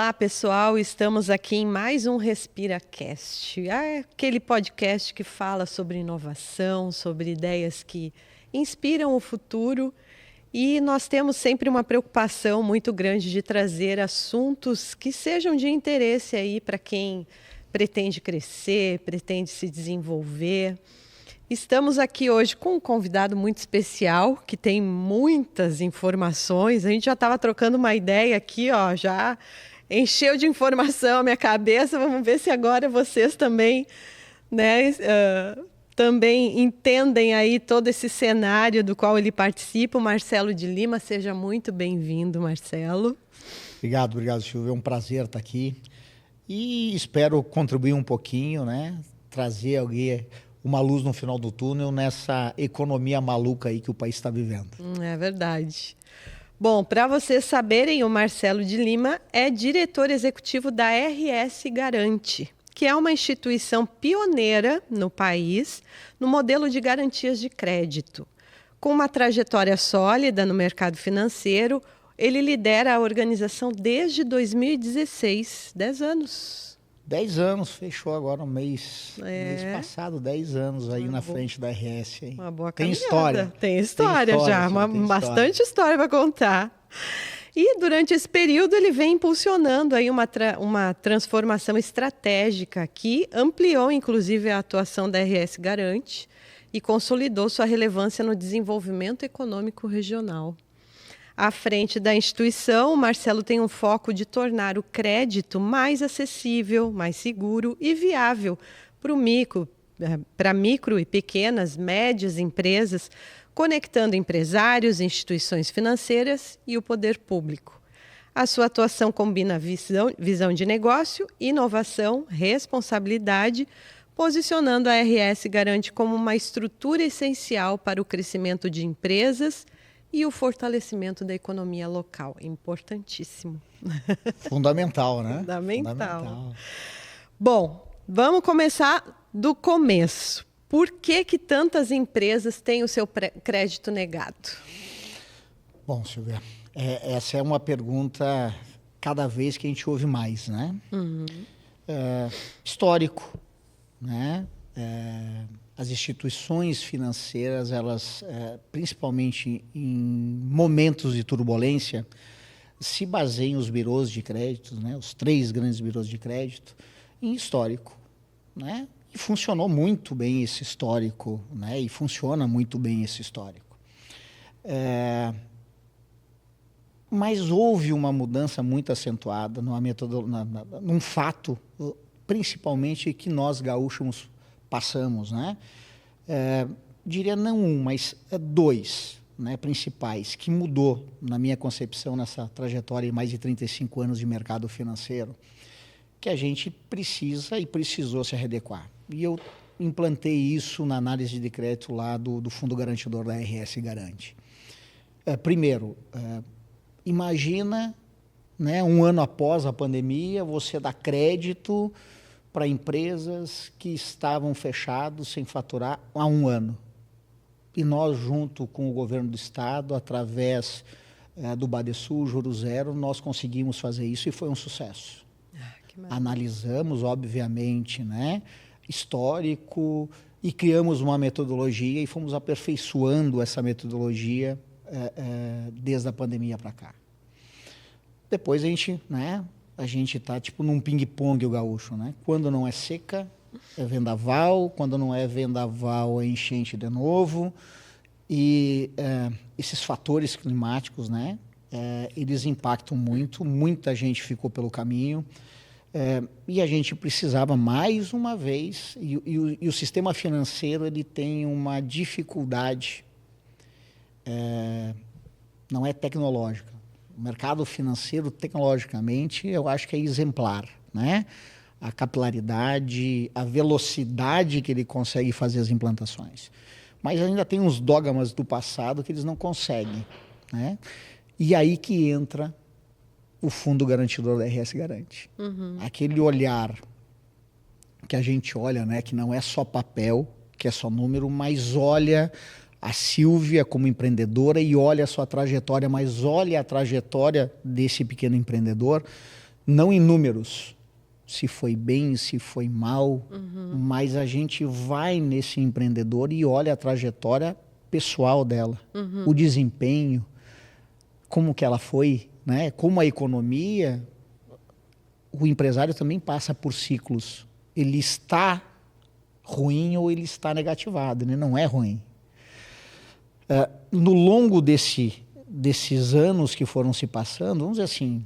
Olá, pessoal. Estamos aqui em mais um RespiraCast. Aquele podcast que fala sobre inovação, sobre ideias que inspiram o futuro. E nós temos sempre uma preocupação muito grande de trazer assuntos que sejam de interesse aí para quem pretende crescer, pretende se desenvolver. Estamos aqui hoje com um convidado muito especial, que tem muitas informações. A gente já estava trocando uma ideia aqui, ó, já encheu de informação a minha cabeça. Vamos ver se agora vocês também, né, também entendem aí todo esse cenário do qual ele participa. O Marcelo de Lima, seja muito bem-vindo, Marcelo. Obrigado, Silvio. É um prazer estar aqui e espero contribuir um pouquinho, né, trazer alguém uma luz no final do túnel nessa economia maluca aí que o país está vivendo. É verdade. Bom, para vocês saberem, o Marcelo de Lima é diretor executivo da RS Garante, que é uma instituição pioneira no país no modelo de garantias de crédito. Com uma trajetória sólida no mercado financeiro, ele lidera a organização desde 2016, 10 anos. 10 anos, fechou agora no mês passado, 10 anos aí na frente da RS. Hein? Uma boa Tem caminhada. história. Tem história já, bastante história para contar. E durante esse período ele vem impulsionando aí uma transformação estratégica que ampliou inclusive a atuação da RS Garante e consolidou sua relevância no desenvolvimento econômico regional. À frente da instituição, o Marcelo tem um foco de tornar o crédito mais acessível, mais seguro e viável para micro e pequenas, médias empresas, conectando empresários, instituições financeiras e o poder público. A sua atuação combina visão de negócio, inovação, responsabilidade, posicionando a RS Garante como uma estrutura essencial para o crescimento de empresas e o fortalecimento da economia local. Importantíssimo. Fundamental, né? Fundamental. Bom, vamos começar do começo. Por que tantas empresas têm o seu crédito negado? Bom, Silvia, essa é uma pergunta cada vez que a gente ouve mais, né? Uhum. Histórico, né? As instituições financeiras, elas, principalmente em momentos de turbulência, se baseiam os birôs de crédito, né, os 3 grandes birôs de crédito, em histórico, né? E funcionou muito bem esse histórico, né? E funciona muito bem esse histórico. Mas houve uma mudança muito acentuada num fato, principalmente que nós gaúchos passamos, né? Diria não um, mas 2, né, principais, que mudou, na minha concepção, nessa trajetória de mais de 35 anos de mercado financeiro, que a gente precisa e precisou se readequar. E eu implantei isso na análise de crédito lá do Fundo Garantidor da RS Garante. Primeiro, imagina, né, um ano após a pandemia, você dá crédito para empresas que estavam fechadas sem faturar há 1 ano. E nós, junto com o governo do estado, através do Badesul, Juro Zero, nós conseguimos fazer isso e foi um sucesso. Analisamos, obviamente, né, histórico e criamos uma metodologia e fomos aperfeiçoando essa metodologia desde a pandemia para cá. Depois a gente está tipo num ping-pong o gaúcho, né? Quando não é seca, é vendaval. Quando não é vendaval, é enchente de novo. E esses fatores climáticos, né? Eles impactam muito. Muita gente ficou pelo caminho. E a gente precisava, mais uma vez, e o sistema financeiro ele tem uma dificuldade, não é tecnológica. O mercado financeiro, tecnologicamente, eu acho que é exemplar, né? A capilaridade, a velocidade que ele consegue fazer as implantações. Mas ainda tem uns dogmas do passado que eles não conseguem, né? E aí que entra o Fundo Garantidor da RS Garante. Uhum. Aquele olhar que a gente olha, né? Que não é só papel, que é só número, mas olha a Silvia como empreendedora e olha a sua trajetória, mas olha a trajetória desse pequeno empreendedor não em números, se foi bem, se foi mal, mas a gente vai nesse empreendedor e olha a trajetória pessoal dela, o desempenho, como que ela foi, né? Como a economia, o empresário também passa por ciclos. Ele está ruim ou ele está negativado, ele não é ruim. No longo desses anos que foram se passando, vamos dizer assim,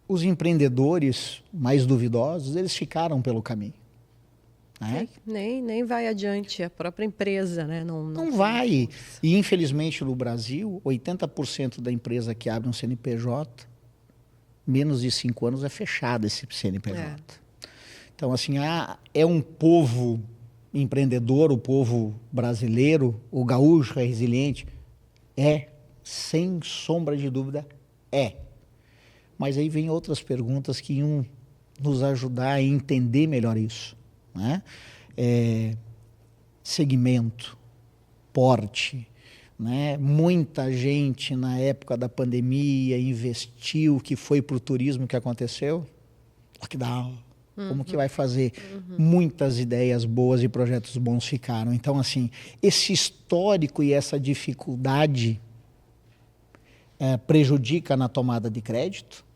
os empreendedores mais duvidosos, eles ficaram pelo caminho. Né? Nem vai adiante a própria empresa, né? Não vai. E infelizmente no Brasil, 80% da empresa que abre um CNPJ, menos de 5 anos é fechado esse CNPJ. Então assim, é um povo empreendedor, o povo brasileiro, o gaúcho é resiliente? Sem sombra de dúvida, Mas aí vem outras perguntas que iam nos ajudar a entender melhor isso. Né? Segmento, porte, né? Muita gente na época da pandemia investiu, que foi para o turismo, que aconteceu? Lockdown. Como que vai fazer? Muitas ideias boas e projetos bons ficaram. Então, assim, esse histórico e essa dificuldade prejudica na tomada de crédito.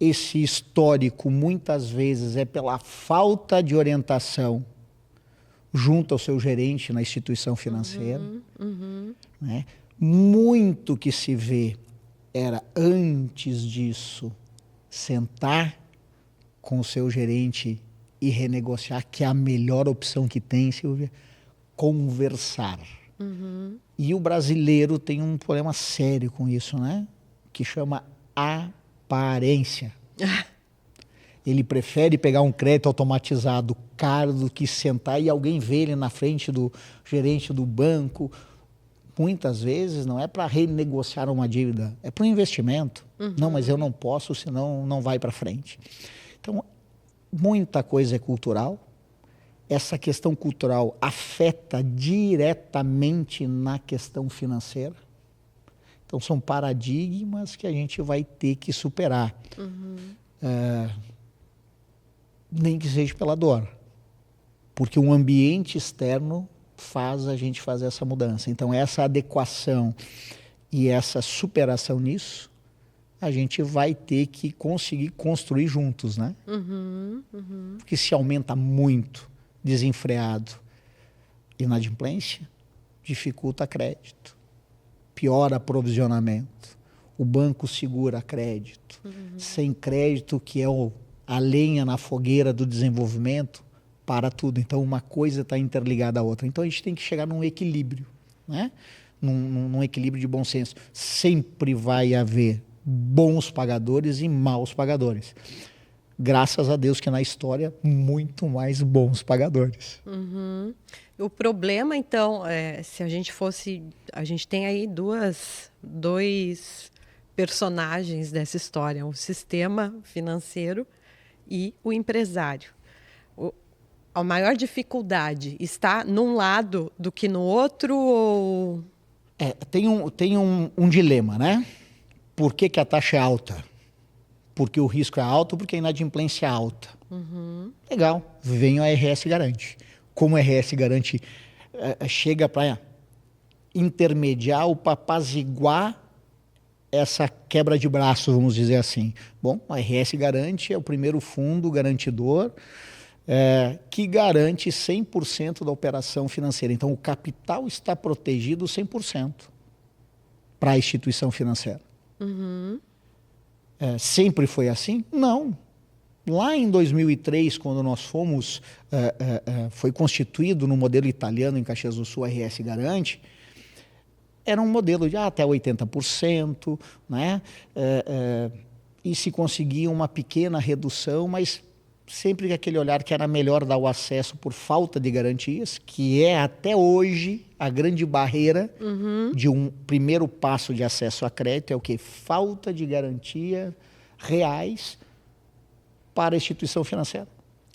Esse histórico, muitas vezes, é pela falta de orientação junto ao seu gerente na instituição financeira. Né? Muito que se vê era, antes disso, sentar com o seu gerente e renegociar, que é a melhor opção que tem, Silvia, conversar. E o brasileiro tem um problema sério com isso, né? Que chama aparência. Ele prefere pegar um crédito automatizado caro do que sentar e alguém ver ele na frente do gerente do banco. Muitas vezes não é para renegociar uma dívida, é para um investimento. Não, mas eu não posso, senão não vai para frente. Então, muita coisa é cultural. Essa questão cultural afeta diretamente na questão financeira. Então, são paradigmas que a gente vai ter que superar. Nem que seja pela dor. Porque um ambiente externo faz a gente fazer essa mudança. Então, essa adequação e essa superação nisso, a gente vai ter que conseguir construir juntos, né? Porque se aumenta muito, desenfreado, inadimplência, dificulta crédito, piora aprovisionamento, o banco segura crédito, sem crédito, que é a lenha na fogueira do desenvolvimento, para tudo. Então uma coisa está interligada à outra. Então a gente tem que chegar num equilíbrio, né? Num equilíbrio de bom senso. Sempre vai haver bons pagadores e maus pagadores. Graças a Deus que na história, muito mais bons pagadores. O problema, então, se a gente fosse... A gente tem aí dois personagens dessa história, o sistema financeiro e o empresário. A maior dificuldade está num lado do que no outro? Ou... Tem um dilema, né? Por que a taxa é alta? Porque o risco é alto, porque a inadimplência é alta. Legal, vem o RS Garante. Como o RS Garante chega para intermediar ou para apaziguar essa quebra de braços, vamos dizer assim. Bom, o RS Garante é o primeiro fundo garantidor que garante 100% da operação financeira. Então, o capital está protegido 100% para a instituição financeira. Sempre foi assim? Não. Lá em 2003, quando nós fomos, foi constituído no modelo italiano em Caxias do Sul, RS Garante, era um modelo de até 80%, né? E se conseguia uma pequena redução, mas sempre com aquele olhar que era melhor dar o acesso por falta de garantias, que é até hoje a grande barreira de um primeiro passo de acesso a crédito, é o quê? Falta de garantia reais para a instituição financeira.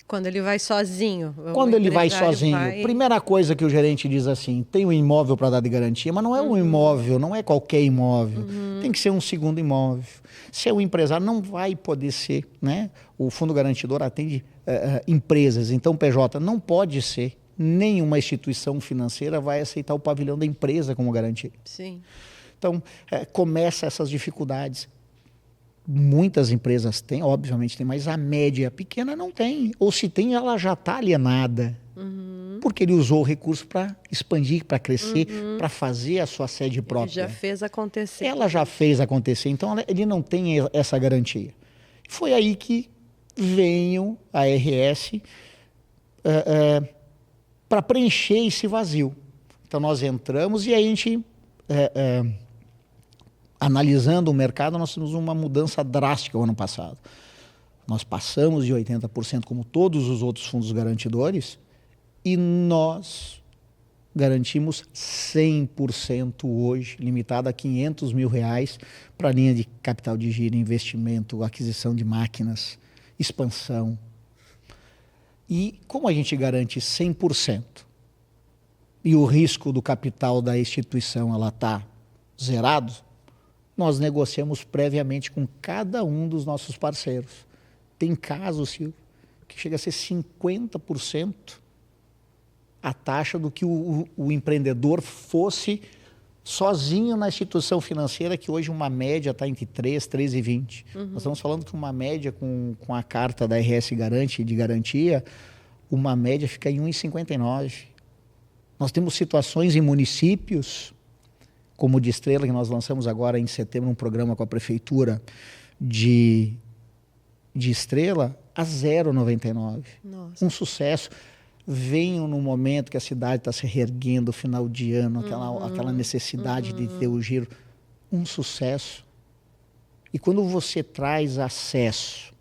Quando ele vai sozinho. Quando ele vai sozinho, primeira coisa que o gerente diz assim, tem um imóvel para dar de garantia, mas não é um imóvel, não é qualquer imóvel, tem que ser um segundo imóvel. Se é um empresário, não vai poder ser, né? O fundo garantidor atende empresas, então PJ não pode ser, nenhuma instituição financeira vai aceitar o pavilhão da empresa como garantia. Sim. Então, começa essas dificuldades. Muitas empresas têm, obviamente tem, mas a média pequena não tem. Ou se tem, ela já está alienada. Porque ele usou o recurso para expandir, para crescer, para fazer a sua sede própria. Ele já fez acontecer. Ela já fez acontecer, então ele não tem essa garantia. Foi aí que veio a RS para preencher esse vazio. Então nós entramos e aí a gente... analisando o mercado, nós tivemos uma mudança drástica o ano passado. Nós passamos de 80%, como todos os outros fundos garantidores, e nós garantimos 100% hoje, limitado a R$500 mil para a linha de capital de giro, investimento, aquisição de máquinas, expansão. E como a gente garante 100%, e o risco do capital da instituição está zerado, nós negociamos previamente com cada um dos nossos parceiros. Tem casos, Silvio, que chega a ser 50% a taxa do que o empreendedor fosse sozinho na instituição financeira, que hoje uma média está entre 3, 3,20. Nós estamos falando que uma média com a carta da RS Garante de garantia, uma média fica em 1,59. Nós temos situações em municípios como o de Estrela, que nós lançamos agora em setembro um programa com a prefeitura de Estrela, a 0,99. Um sucesso. Venham no momento que a cidade está se reerguendo, final de ano, aquela necessidade de ter o giro. Um sucesso. E quando você traz acesso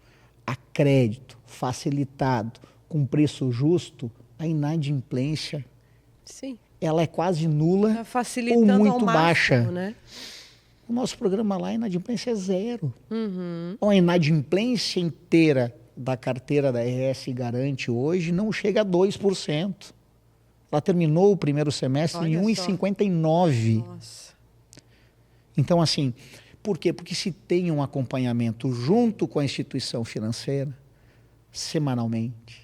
a crédito facilitado, com preço justo, a inadimplência... Sim. Ela é quase nula ou muito baixa. Né? O nosso programa lá, a inadimplência é 0. A inadimplência inteira da carteira da RS Garante hoje não chega a 2%. Ela terminou o primeiro semestre em 1,59%. Então, assim, por quê? Porque se tem um acompanhamento junto com a instituição financeira, semanalmente,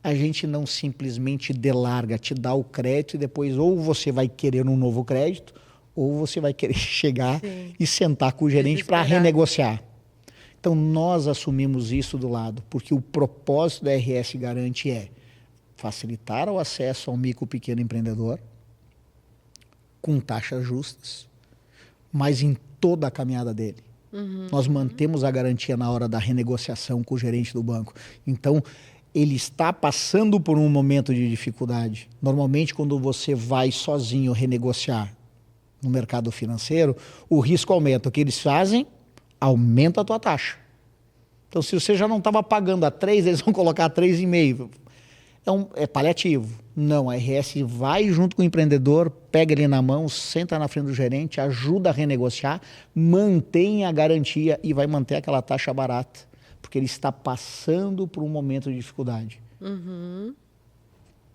a gente não simplesmente delarga, te dá o crédito e depois ou você vai querer um novo crédito ou você vai querer chegar e sentar com o gerente para renegociar. Então nós assumimos isso do lado, porque o propósito da RS Garante é facilitar o acesso ao micro pequeno empreendedor com taxas justas, mas em toda a caminhada dele. Nós mantemos a garantia na hora da renegociação com o gerente do banco. Então, ele está passando por um momento de dificuldade. Normalmente, quando você vai sozinho renegociar no mercado financeiro, o risco aumenta. O que eles fazem? Aumenta a tua taxa. Então, se você já não estava pagando a 3, eles vão colocar a 3,5. É paliativo. Não, a RS vai junto com o empreendedor, pega ele na mão, senta na frente do gerente, ajuda a renegociar, mantém a garantia e vai manter aquela taxa barata. Porque ele está passando por um momento de dificuldade.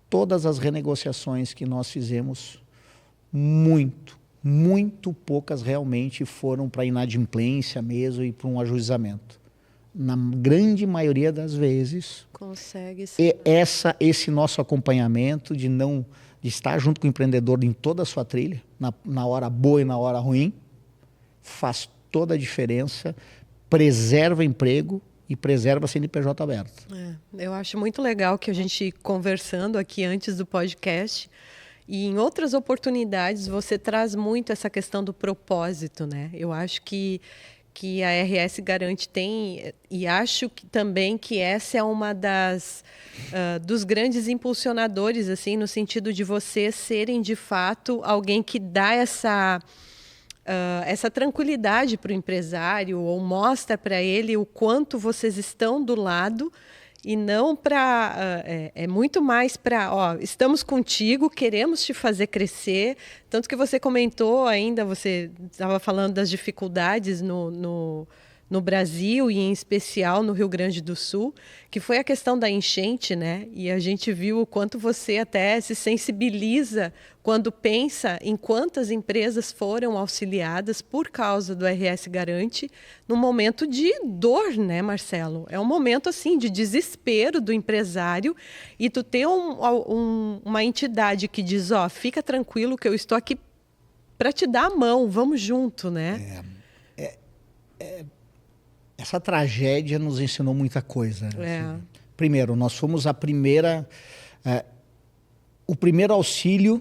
Todas as renegociações que nós fizemos, muito poucas realmente foram para inadimplência mesmo e para um ajuizamento. Na grande maioria das vezes, consegue esse nosso acompanhamento de estar junto com o empreendedor em toda a sua trilha, na hora boa e na hora ruim, faz toda a diferença, preserva emprego, e preserva a CNPJ aberto. Eu acho muito legal que a gente conversando aqui antes do podcast e em outras oportunidades você traz muito essa questão do propósito, né? Eu acho que a RS Garante tem, e acho que também que essa é uma dos grandes impulsionadores, assim, no sentido de vocês serem de fato alguém que dá essa tranquilidade para o empresário ou mostra para ele o quanto vocês estão do lado e não para... é muito mais para, estamos contigo, queremos te fazer crescer. Tanto que você comentou ainda, você estava falando das dificuldades no no Brasil e em especial no Rio Grande do Sul, que foi a questão da enchente, né? E a gente viu o quanto você até se sensibiliza quando pensa em quantas empresas foram auxiliadas por causa do RS Garante num momento de dor, né, Marcelo? É um momento assim de desespero do empresário e tu ter uma entidade que diz, ó, fica tranquilo que eu estou aqui para te dar a mão, vamos junto, né? Essa tragédia nos ensinou muita coisa. É. Primeiro, nós fomos o primeiro auxílio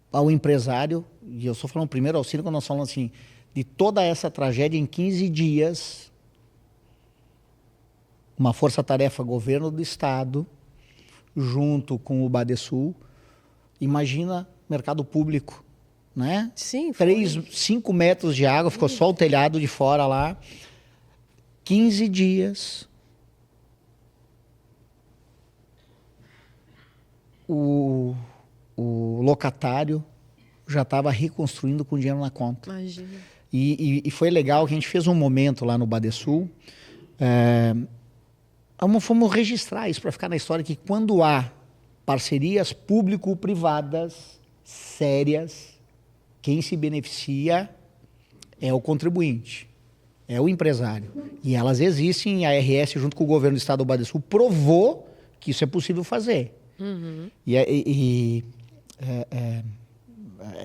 ao empresário, e eu estou falando primeiro auxílio quando nós falamos assim, de toda essa tragédia em 15 dias, uma força-tarefa governo do estado, junto com o Badesul, imagina mercado público, né? Sim, 5 metros de água, ficou só o telhado de fora lá. 15 dias. O locatário já estava reconstruindo com dinheiro na conta. Imagina. E foi legal que a gente fez um momento lá no Badesul. Fomos registrar isso para ficar na história que quando há parcerias público-privadas sérias, quem se beneficia é o contribuinte, é o empresário. E elas existem, a RS, junto com o governo do estado do Badesul, provou que isso é possível fazer. Uhum.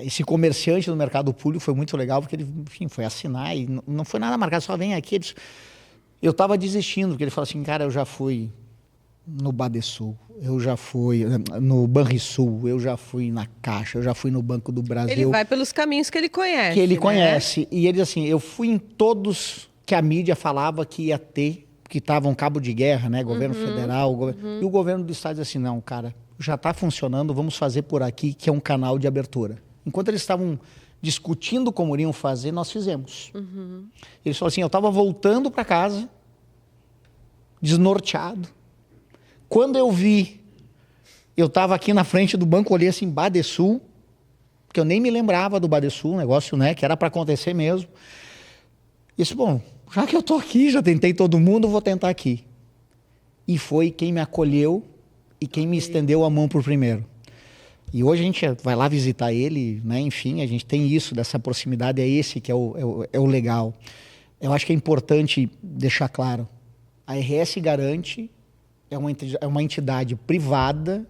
Esse comerciante do mercado público foi muito legal, porque ele, enfim, foi assinar e não foi nada marcado, só vem aqui. Eu estava desistindo, porque ele falou assim, cara, eu já fui no Badesul, eu já fui no Banrisul, eu já fui na Caixa, eu já fui no Banco do Brasil. Ele vai pelos caminhos que ele conhece. Que ele né? conhece. E ele assim, eu fui em todos que a mídia falava que ia ter, que estavam cabo de guerra, né? Governo federal. E o governo do estado disse assim, não, cara, já está funcionando, vamos fazer por aqui, que é um canal de abertura. Enquanto eles estavam discutindo como iriam fazer, nós fizemos. Eles falaram assim, eu estava voltando para casa, desnorteado. Quando eu vi, eu estava aqui na frente do banco, olhei assim, Badesul, que eu nem me lembrava do Badesul, negócio, né, que era para acontecer mesmo. Disse, bom, já que eu estou aqui, já tentei todo mundo, vou tentar aqui. E foi quem me acolheu e quem me estendeu a mão por primeiro. E hoje a gente vai lá visitar ele, né, enfim, a gente tem isso, dessa proximidade, é esse que é o legal. Eu acho que é importante deixar claro, a RS Garante é uma entidade privada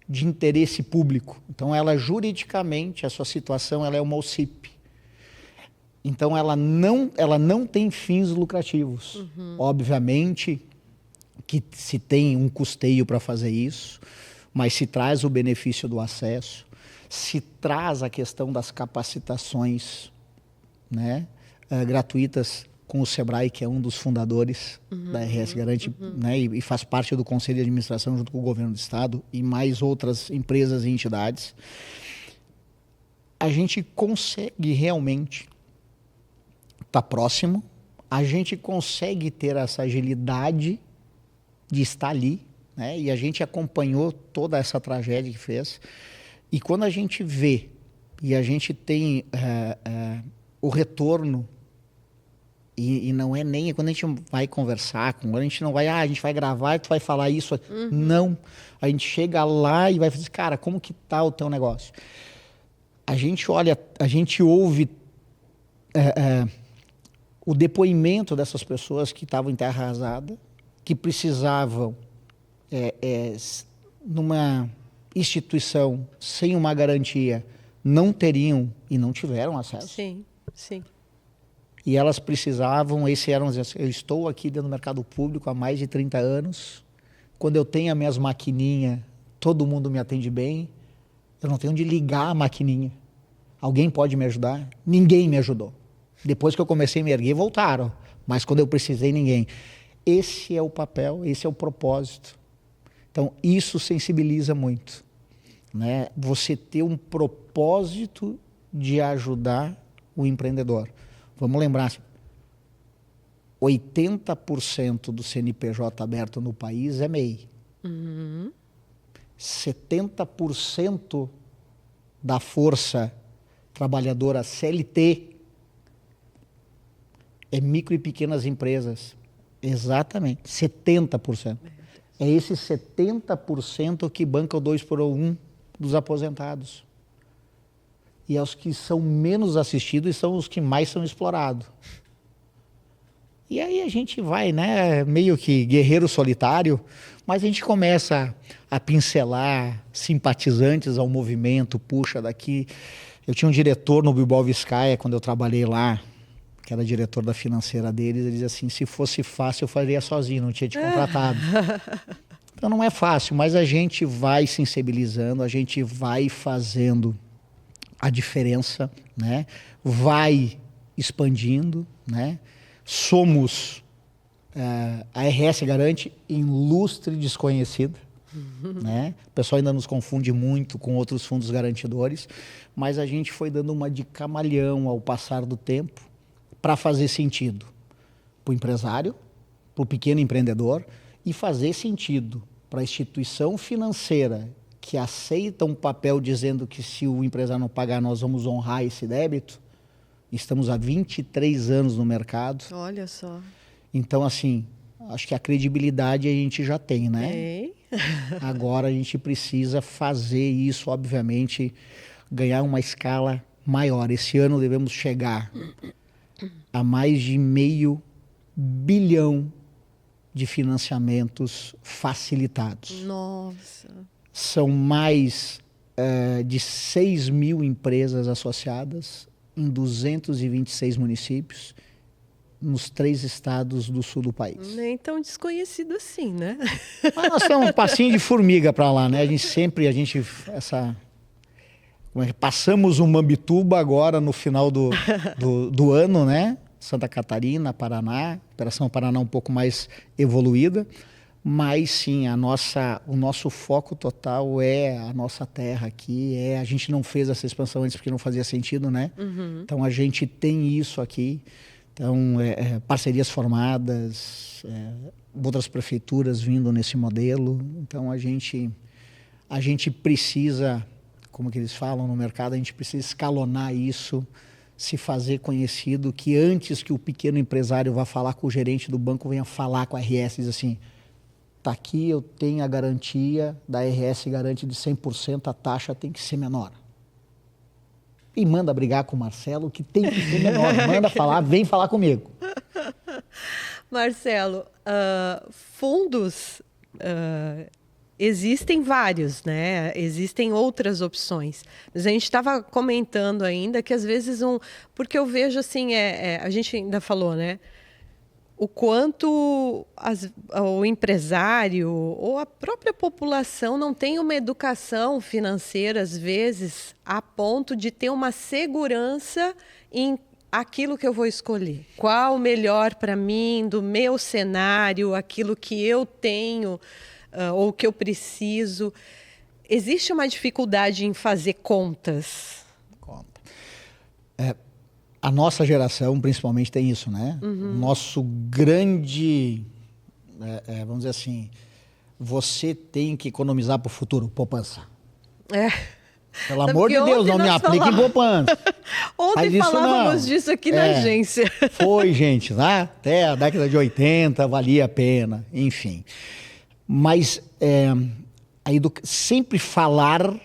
de interesse público. Então, ela juridicamente, a sua situação, ela é uma OCIP. Então, ela não tem fins lucrativos. Obviamente que se tem um custeio para fazer isso, mas se traz o benefício do acesso, se traz a questão das capacitações, né, gratuitas com o Sebrae, que é um dos fundadores da RS Garante, né, e faz parte do Conselho de Administração junto com o Governo do Estado e mais outras empresas e entidades. A gente consegue realmente estar próximo, a gente consegue ter essa agilidade de estar ali, né, e a gente acompanhou toda essa tragédia que fez. E quando a gente vê e a gente tem o retorno, e não é nem quando a gente vai conversar, quando a gente não vai, a gente vai gravar e tu vai falar isso. Não. A gente chega lá e vai fazer, cara, como que tá o teu negócio? A gente olha, a gente ouve o depoimento dessas pessoas que estavam em terra arrasada, que precisavam, numa instituição sem uma garantia, não teriam e não tiveram acesso. Sim, sim. E elas precisavam, eu estou aqui dentro do mercado público há mais de 30 anos, quando eu tenho as minhas maquininhas, todo mundo me atende bem, eu não tenho onde ligar a maquininha. Alguém pode me ajudar? Ninguém me ajudou. Depois que eu comecei a me erguer, voltaram, mas quando eu precisei, ninguém. Esse é o papel, esse é o propósito. Então, isso sensibiliza muito, né? Você ter um propósito de ajudar o empreendedor. Vamos lembrar, 80% do CNPJ aberto no país é MEI. 70% da força trabalhadora CLT É micro e pequenas empresas. Exatamente, 70%. É esse 70% que banca o 2x1 dos aposentados. E é os que são menos assistidos e são os que mais são explorados. E aí a gente vai, né, meio que guerreiro solitário, mas a gente começa a pincelar simpatizantes ao movimento, puxa daqui. Eu tinha um diretor no Bilbao Vizcaya, quando eu trabalhei lá, que era diretor da financeira deles, ele dizia assim, se fosse fácil eu faria sozinho, não tinha te contratado. Então não é fácil, mas a gente vai sensibilizando, a gente vai fazendo a diferença, né? Vai expandindo, né? Somos, a RS Garante, ilustre desconhecida, né? O pessoal ainda nos confunde muito com outros fundos garantidores, mas a gente foi dando uma de camalhão ao passar do tempo para fazer sentido para o empresário, para o pequeno empreendedor e fazer sentido para a instituição financeira que aceita um papel dizendo que se o empresário não pagar, nós vamos honrar esse débito. Estamos há 23 anos no mercado. Olha só. Então, assim, acho que a credibilidade a gente já tem, né? Tem. Agora a gente precisa fazer isso, obviamente, ganhar uma escala maior. Esse ano devemos chegar a mais de R$500 bilhão de financiamentos facilitados. Nossa. São mais de 6 mil empresas associadas em 226 municípios, nos 3 estados do sul do país. Nem tão desconhecido assim, né? Mas nós temos um passinho de formiga para lá, né? Passamos o Mambituba agora no final do ano, né? Santa Catarina, Paraná, Operação Paraná um pouco mais evoluída, mas sim, o nosso foco total é a nossa terra aqui, a gente não fez essa expansão antes porque não fazia sentido, né? Uhum. Então a gente tem isso aqui, então parcerias formadas, outras prefeituras vindo nesse modelo, então a gente precisa, como que eles falam no mercado, a gente precisa escalonar isso, se fazer conhecido, que antes que o pequeno empresário vá falar com o gerente do banco, venha falar com a RS e diz assim, tá aqui, eu tenho a garantia da RS Garante de 100%, a taxa tem que ser menor. E manda brigar com o Marcelo, que tem que ser menor. Manda falar, vem falar comigo. Marcelo, fundos existem vários, né? Existem outras opções. Mas a gente estava comentando ainda que às vezes porque eu vejo assim, a gente ainda falou, né? O quanto o empresário ou a própria população não tem uma educação financeira, às vezes, a ponto de ter uma segurança em aquilo que eu vou escolher. Qual o melhor para mim, do meu cenário, aquilo que eu tenho ou que eu preciso. Existe uma dificuldade em fazer contas? A nossa geração, principalmente, tem isso, né? Uhum. O nosso grande, vamos dizer assim, você tem que economizar para o futuro, poupança. Pelo amor de Deus, não me aplique em poupança. Ontem falávamos disso aqui na agência. Foi, gente, né? Até a década de 80 valia a pena, enfim. Mas sempre falar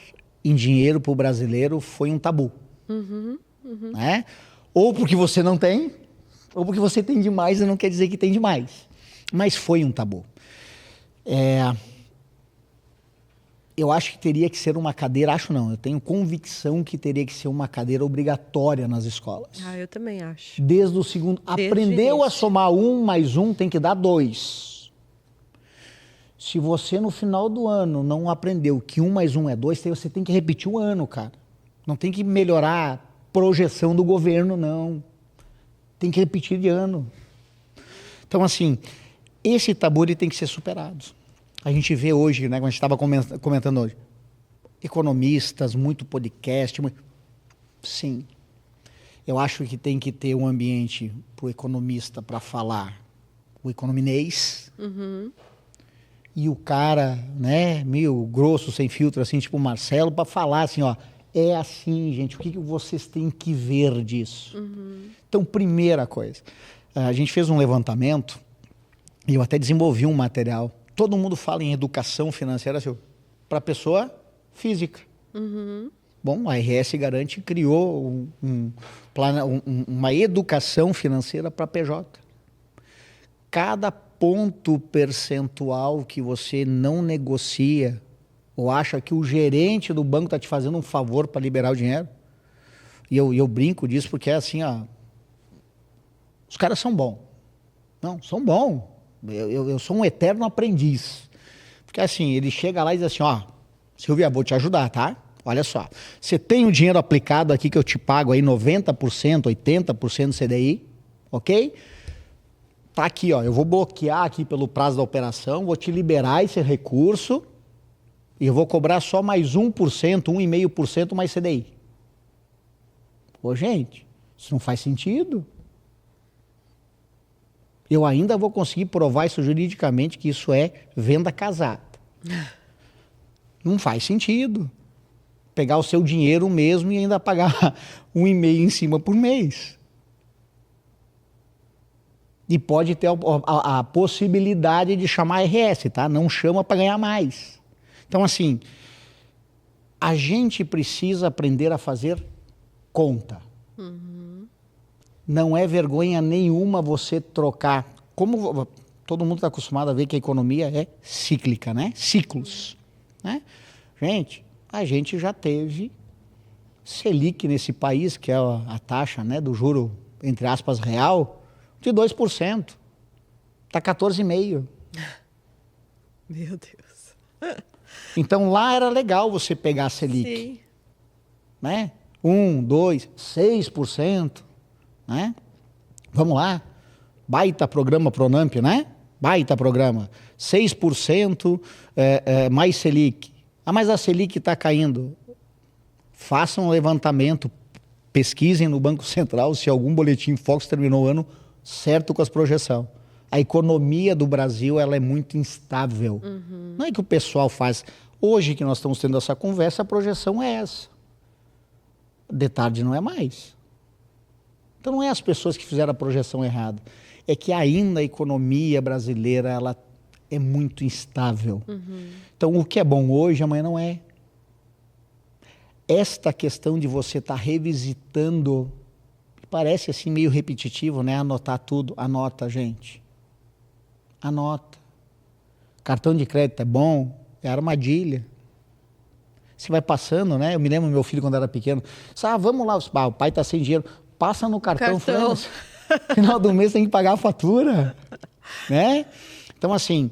em dinheiro para o brasileiro foi um tabu. Uhum. Né? Ou porque você não tem, ou porque você tem demais e não quer dizer que tem demais. Mas foi um tabu. Eu acho que teria que ser uma cadeira, eu tenho convicção que teria que ser uma cadeira obrigatória nas escolas. Eu também acho. Desde o segundo. Aprendeu a somar 1 mais 1, tem que dar 2. Se você no final do ano não aprendeu que 1 mais 1 é 2, você tem que repetir o ano, cara. Não tem que melhorar projeção do governo, não. Tem que repetir de ano. Então, assim, esse tabu ele tem que ser superado. A gente vê hoje, né, como a gente estava comentando hoje, economistas, muito podcast. Sim. Eu acho que tem que ter um ambiente para o economista para falar o econominês. Uhum. E o cara, né, meio grosso, sem filtro, assim, tipo o Marcelo, para falar assim, ó, é assim, gente, o que vocês têm que ver disso? Uhum. Então, primeira coisa, A gente fez um levantamento e eu até desenvolvi um material. Todo mundo fala em educação financeira para a pessoa física. Uhum. Bom, a RS Garante criou uma educação financeira para PJ. Cada ponto percentual que você não negocia ou acha que o gerente do banco está te fazendo um favor para liberar o dinheiro, e eu brinco disso porque é assim, ó, os caras são bons. Não, são bons. Eu sou um eterno aprendiz. Porque assim, ele chega lá e diz assim, ó, Silvia, vou te ajudar, tá? Olha só, você tem o dinheiro aplicado aqui que eu te pago aí 90%, 80% do CDI, ok? Tá aqui, ó, eu vou bloquear aqui pelo prazo da operação, vou te liberar esse recurso e eu vou cobrar só mais 1%, 1,5% mais CDI. Pô, gente, isso não faz sentido. Eu ainda vou conseguir provar isso juridicamente que isso é venda casada. Não faz sentido. Pegar o seu dinheiro mesmo e ainda pagar 1,5% em cima por mês. E pode ter a possibilidade de chamar RS, tá? Não chama para ganhar mais. Então, assim, a gente precisa aprender a fazer conta. Uhum. Não é vergonha nenhuma você trocar. Como todo mundo está acostumado a ver que a economia é cíclica, né? Ciclos. Né? Gente, a gente já teve Selic nesse país, que é a taxa, né, do juro, entre aspas, real, de 2%. Está 14,5%. Meu Deus. Então lá era legal você pegar a Selic. Sim. Né? 1, 2, 6%. Né? Vamos lá. Baita programa Pronamp, né? Baita programa. 6% mais Selic. Ah, mas a Selic está caindo. Façam um levantamento, pesquisem no Banco Central se algum boletim Fox terminou o ano certo com as projeções. A economia do Brasil ela é muito instável. Uhum. Não é que o pessoal faz. Hoje que nós estamos tendo essa conversa, a projeção é essa. De tarde não é mais. Então não é as pessoas que fizeram a projeção errada. É que ainda a economia brasileira ela é muito instável. Uhum. Então o que é bom hoje, amanhã não é. Esta questão de você estar revisitando, parece assim meio repetitivo, né? Anotar tudo. Anota, gente. Anota. Cartão de crédito é bom, é armadilha. Você vai passando, né? Eu me lembro do meu filho quando era pequeno. Vamos lá, o pai está sem dinheiro. Passa no cartão. Final do mês tem que pagar a fatura. Né? Então, assim,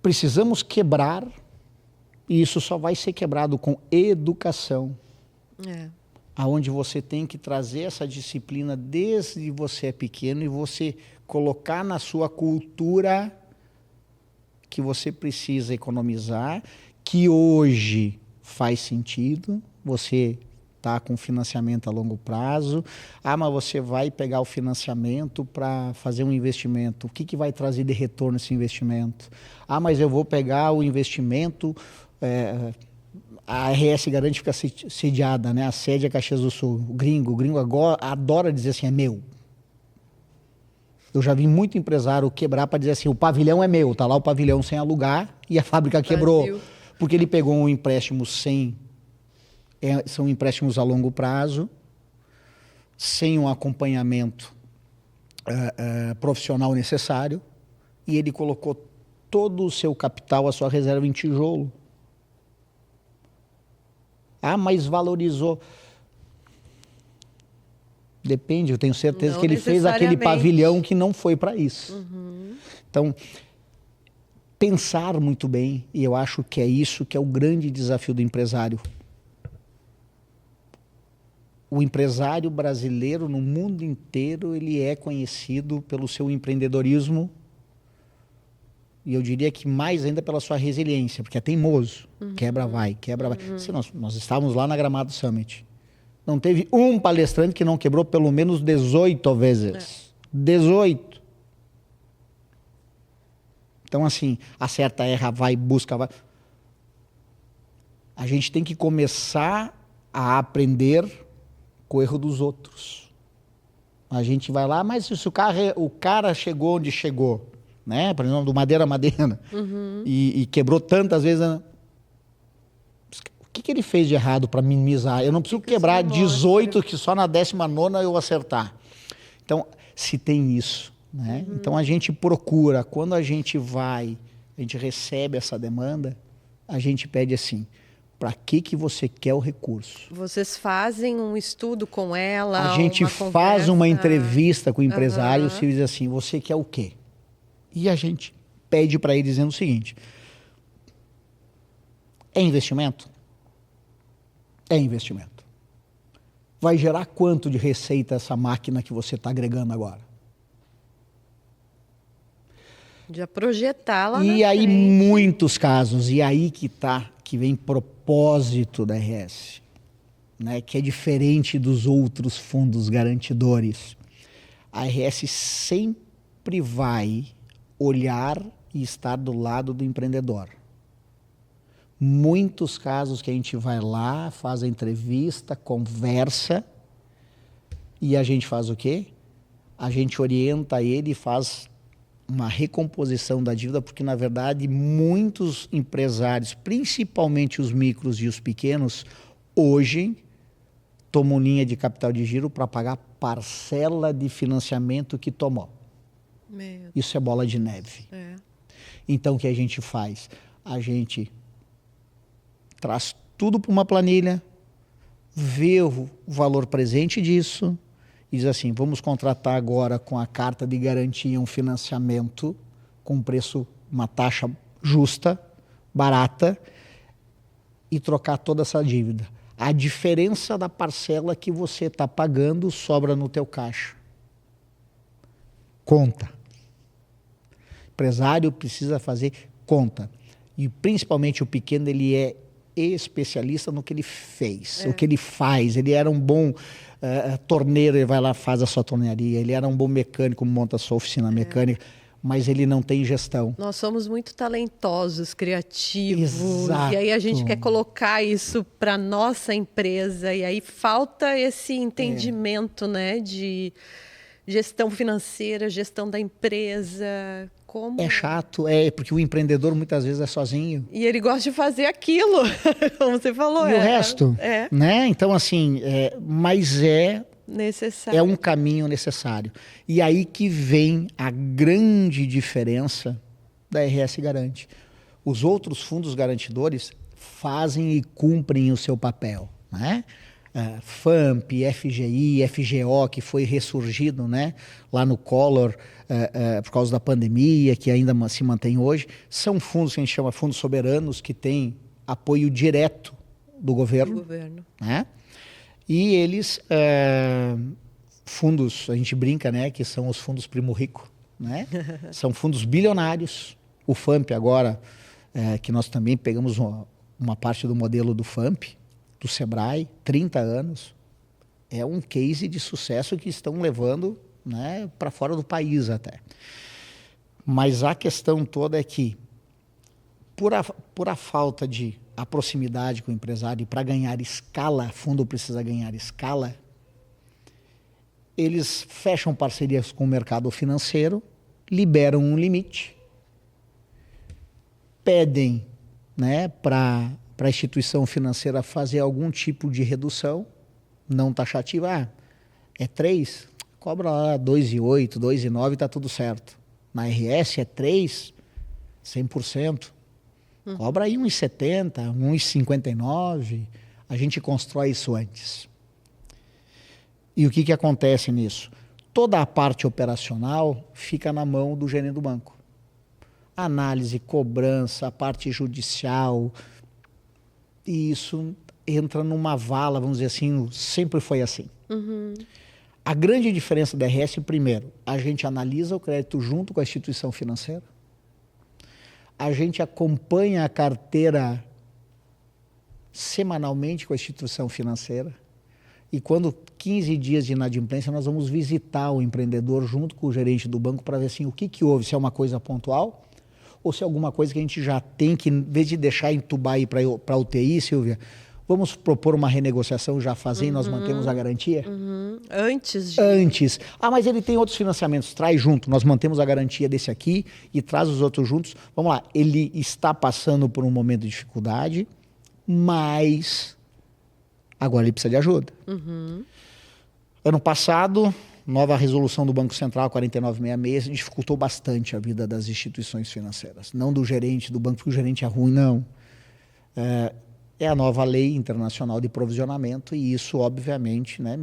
precisamos quebrar, e isso só vai ser quebrado com educação. Aonde você tem que trazer essa disciplina desde você é pequeno e você colocar na sua cultura que você precisa economizar, que hoje faz sentido, você está com financiamento a longo prazo. Mas você vai pegar o financiamento para fazer um investimento. O que vai trazer de retorno esse investimento? Mas eu vou pegar o investimento... a RS Garante fica sediada, né? A sede é Caxias do Sul. O gringo agora adora dizer assim, é meu. Eu já vi muito empresário quebrar para dizer assim, o pavilhão é meu. Tá lá o pavilhão sem alugar e a fábrica quebrou. Brasil. Porque ele pegou um empréstimo são empréstimos a longo prazo, sem um acompanhamento profissional necessário, e ele colocou todo o seu capital, a sua reserva em tijolo. Mas valorizou. Depende, eu tenho certeza que ele fez aquele pavilhão que não foi para isso. Uhum. Então, pensar muito bem, e eu acho que é isso que é o grande desafio do empresário. O empresário brasileiro no mundo inteiro, ele é conhecido pelo seu empreendedorismo, e eu diria que mais ainda pela sua resiliência, porque é teimoso. Uhum. Quebra, vai. Uhum. Nós estávamos lá na Gramado Summit. Não teve um palestrante que não quebrou pelo menos 18 vezes. 18. Então, assim, acerta, erra, vai, busca, vai. A gente tem que começar a aprender com o erro dos outros. A gente vai lá, mas se o cara chegou onde chegou, né? Por exemplo, do Madeira, e quebrou tantas vezes, né? O que ele fez de errado para minimizar? Eu não preciso quebrar 18 que só na 19ª eu acertar. Então, se tem isso, né? Então a gente procura, quando a gente recebe essa demanda, a gente pede assim: para que você quer o recurso? Vocês fazem um estudo com ela? A gente faz uma entrevista com o empresário e diz assim: você quer o quê? E a gente pede para ele dizendo o seguinte: é investimento? É investimento. Vai gerar quanto de receita essa máquina que você está agregando agora? Já projetar lá E aí, muitos casos, e aí que vem propósito da RS, né, que é diferente dos outros fundos garantidores. A RS sempre vai olhar e estar do lado do empreendedor. Muitos casos que a gente vai lá, faz a entrevista, conversa, e a gente faz o quê? A gente orienta ele e faz uma recomposição da dívida, porque, na verdade, muitos empresários, principalmente os micros e os pequenos, hoje tomam linha de capital de giro para pagar parcela de financiamento que tomou. Isso é bola de neve. Então, o que a gente faz? A gente traz tudo para uma planilha, vê o valor presente disso, e diz assim: vamos contratar agora com a carta de garantia um financiamento com preço, uma taxa justa, barata, e trocar toda essa dívida. A diferença da parcela que você está pagando sobra no teu caixa. Conta. O empresário precisa fazer conta. E principalmente o pequeno, ele é especialista no que ele fez, o que ele faz. Ele era um bom torneiro, ele vai lá, faz a sua tornearia. Ele era um bom mecânico, monta a sua oficina mecânica, mas ele não tem gestão. Nós somos muito talentosos, criativos. Exato. E aí a gente quer colocar isso para nossa empresa, e aí falta esse entendimento, né, de gestão financeira, gestão da empresa. Como? É chato, porque o empreendedor muitas vezes é sozinho. E ele gosta de fazer aquilo, como você falou. E o resto, né? Então, assim, mas necessário. É um caminho necessário. E aí que vem a grande diferença da RS Garante. Os outros fundos garantidores fazem e cumprem o seu papel, né? FAMP, FGI, FGO, que foi ressurgido, né, lá no Collor por causa da pandemia, que ainda se mantém hoje, são fundos que a gente chama fundos soberanos, que têm apoio direto do governo. Né? E eles, fundos, a gente brinca, né, que são os fundos primo rico, né? São fundos bilionários. O FAMP agora, que nós também pegamos uma parte do modelo do FAMP, do Sebrae, 30 anos, é um case de sucesso que estão levando, né, para fora do país até. Mas a questão toda é que, por a falta de a proximidade com o empresário, e para ganhar escala, fundo precisa ganhar escala, eles fecham parcerias com o mercado financeiro, liberam um limite, pedem, né, para a instituição financeira fazer algum tipo de redução não taxativa. É 3, cobra lá 2,8, 2,9, está tudo certo. Na RS é 3, 100%. Cobra aí 1,70, 1,59. A gente constrói isso antes. E o que acontece nisso? Toda a parte operacional fica na mão do gerente do banco. Análise, cobrança, a parte judicial, e isso entra numa vala, vamos dizer assim, sempre foi assim. A grande diferença da RS, primeiro, a gente analisa o crédito junto com a instituição financeira, a gente acompanha a carteira semanalmente com a instituição financeira, e quando 15 dias de inadimplência, nós vamos visitar o empreendedor junto com o gerente do banco para ver assim, o que houve, se é uma coisa pontual, ou se é alguma coisa que a gente já tem que, em vez de deixar entubar e ir para UTI, Silvia, Vamos propor uma renegociação já fazendo, nós mantemos a garantia? Antes. Antes. Mas ele tem outros financiamentos, traz junto, nós mantemos a garantia desse aqui e traz os outros juntos. Vamos lá, ele está passando por um momento de dificuldade, mas agora ele precisa de ajuda. Ano passado, nova resolução do Banco Central 4966 dificultou bastante a vida das instituições financeiras. Não do gerente do banco, porque o gerente é ruim, não. É a nova lei internacional de provisionamento e isso, obviamente, né,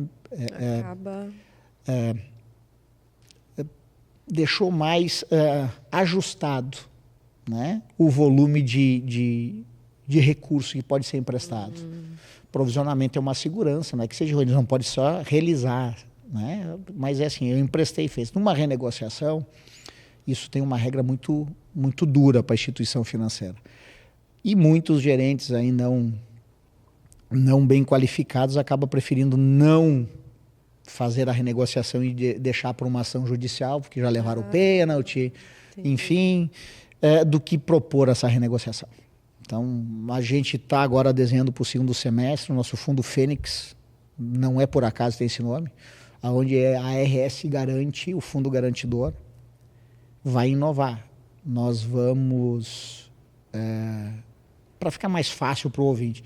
deixou mais ajustado, né, o volume de recurso que pode ser emprestado. Provisionamento é uma segurança, não é que seja ruim, eles não podem só realizar, né? Mas é assim, eu emprestei e fez. Numa renegociação, isso tem uma regra muito, muito dura para a instituição financeira. E muitos gerentes aí não bem qualificados acabam preferindo não fazer a renegociação e deixar para uma ação judicial, porque já levaram o pênalti, enfim, do que propor essa renegociação. Então, a gente está agora desenhando para o segundo semestre, o nosso fundo Fênix, não é por acaso tem esse nome, onde a RS garante, o fundo garantidor, vai inovar. Nós vamos, para ficar mais fácil para o ouvinte,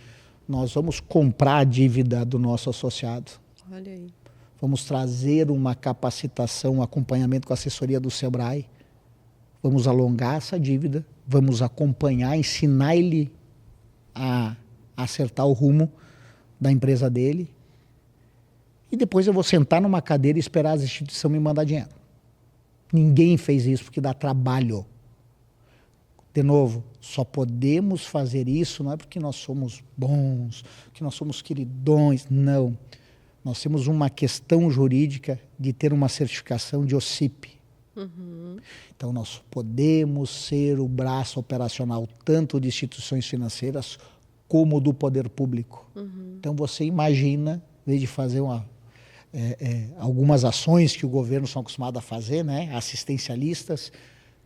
nós vamos comprar a dívida do nosso associado. Olha aí. Vamos trazer uma capacitação, um acompanhamento com a assessoria do Sebrae. Vamos alongar essa dívida, vamos acompanhar, ensinar ele a acertar o rumo da empresa dele. E depois eu vou sentar numa cadeira e esperar as instituições me mandar dinheiro. Ninguém fez isso porque dá trabalho. De novo, só podemos fazer isso não é porque nós somos bons, que nós somos queridões, não. Nós temos uma questão jurídica de ter uma certificação de OCIP. Então nós podemos ser o braço operacional tanto de instituições financeiras como do poder público. Então você imagina, em vez de fazer algumas ações que o governo são acostumado a fazer, né, assistencialistas,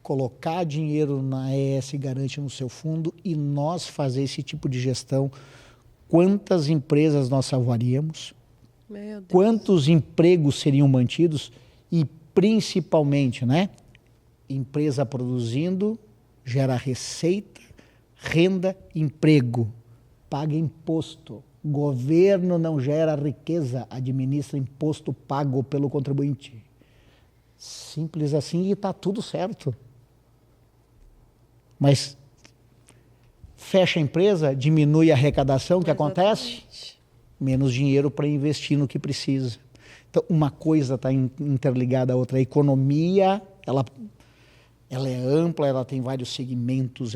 colocar dinheiro na ES Garante no seu fundo e nós fazer esse tipo de gestão. Quantas empresas nós salvaríamos? Meu Deus. Quantos empregos seriam mantidos? E principalmente, né, empresa produzindo, gera receita, renda, emprego, paga imposto. Governo não gera riqueza, administra imposto pago pelo contribuinte. Simples assim e está tudo certo. Mas fecha a empresa, diminui a arrecadação, o que acontece? Menos dinheiro para investir no que precisa. Então, uma coisa está interligada à outra. A economia, ela é ampla, ela tem vários segmentos,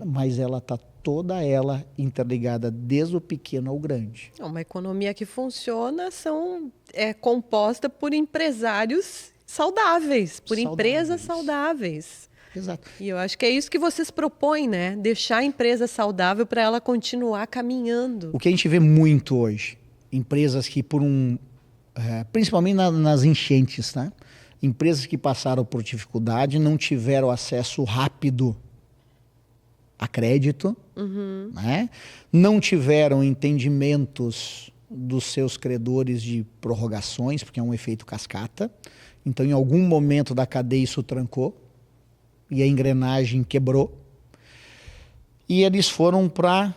mas ela está toda ela interligada, desde o pequeno ao grande. Uma economia que funciona é composta por empresários saudáveis, por empresas saudáveis. Exato. E eu acho que é isso que vocês propõem, né? Deixar a empresa saudável para ela continuar caminhando. O que a gente vê muito hoje, empresas que principalmente nas enchentes, né? Empresas que passaram por dificuldade, não tiveram acesso rápido a crédito, né? Não tiveram entendimentos dos seus credores de prorrogações, porque é um efeito cascata. Então, em algum momento da cadeia isso trancou e a engrenagem quebrou. E eles foram para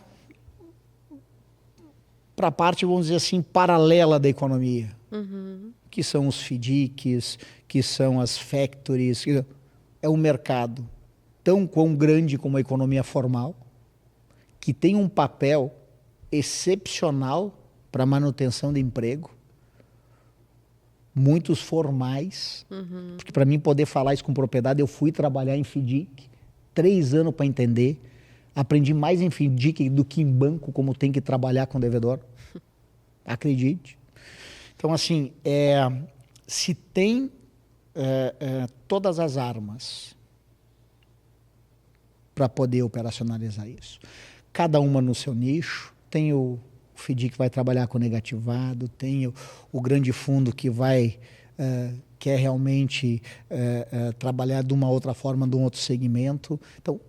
a parte, vamos dizer assim, paralela da economia, que são os FDICs, que são as factories, é um mercado tão quão grande como a economia formal, que tem um papel excepcional para a manutenção de emprego, muitos formais, porque para mim poder falar isso com propriedade, eu fui trabalhar em FDIC, 3 anos para entender, aprendi mais em FDIC do que em banco, como tem que trabalhar com devedor, acredite. Então assim, se tem todas as armas para poder operacionalizar isso, cada uma no seu nicho, tem o FDIC que vai trabalhar com negativado, tem o grande fundo que quer realmente trabalhar de uma outra forma, de um outro segmento. Então,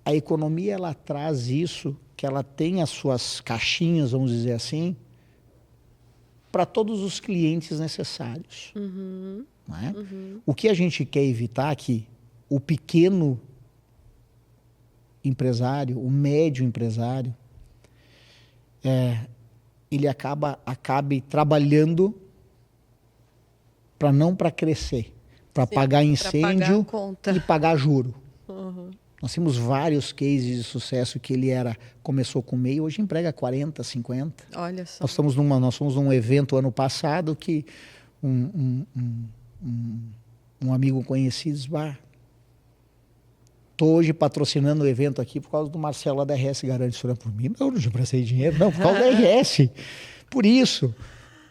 a economia ela traz isso que ela tem as suas caixinhas, vamos dizer assim, para todos os clientes necessários. Não é? O que a gente quer evitar é que o pequeno empresário, o médio empresário, ele acabe trabalhando para crescer, para pagar incêndio e pagar juro. Nós temos vários cases de sucesso que começou com MEI, hoje emprega 40, 50. Olha só. Nós fomos num evento ano passado que um amigo conhecido disse, estou hoje patrocinando o evento aqui por causa do Marcelo lá da RS Garante. Por mim, não prestei dinheiro, não, por causa da RS. Por isso.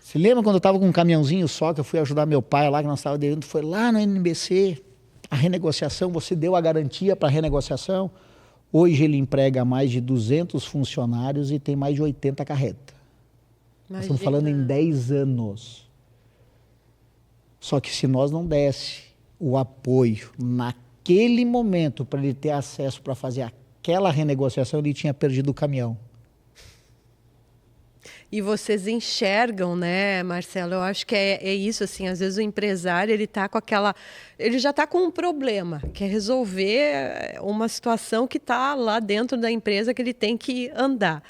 Você lembra quando eu estava com um caminhãozinho só, que eu fui ajudar meu pai lá, que nós estávamos devendo, foi lá no NBC, a renegociação, você deu a garantia para a renegociação. Hoje ele emprega mais de 200 funcionários e tem mais de 80 carretas. Nós estamos falando em 10 anos. Só que se nós não desse o apoio naquele momento para ele ter acesso para fazer aquela renegociação, ele tinha perdido o caminhão. E vocês enxergam, né, Marcelo? Eu acho que é isso, assim, às vezes o empresário, ele já está com um problema, quer resolver uma situação que está lá dentro da empresa que ele tem que andar.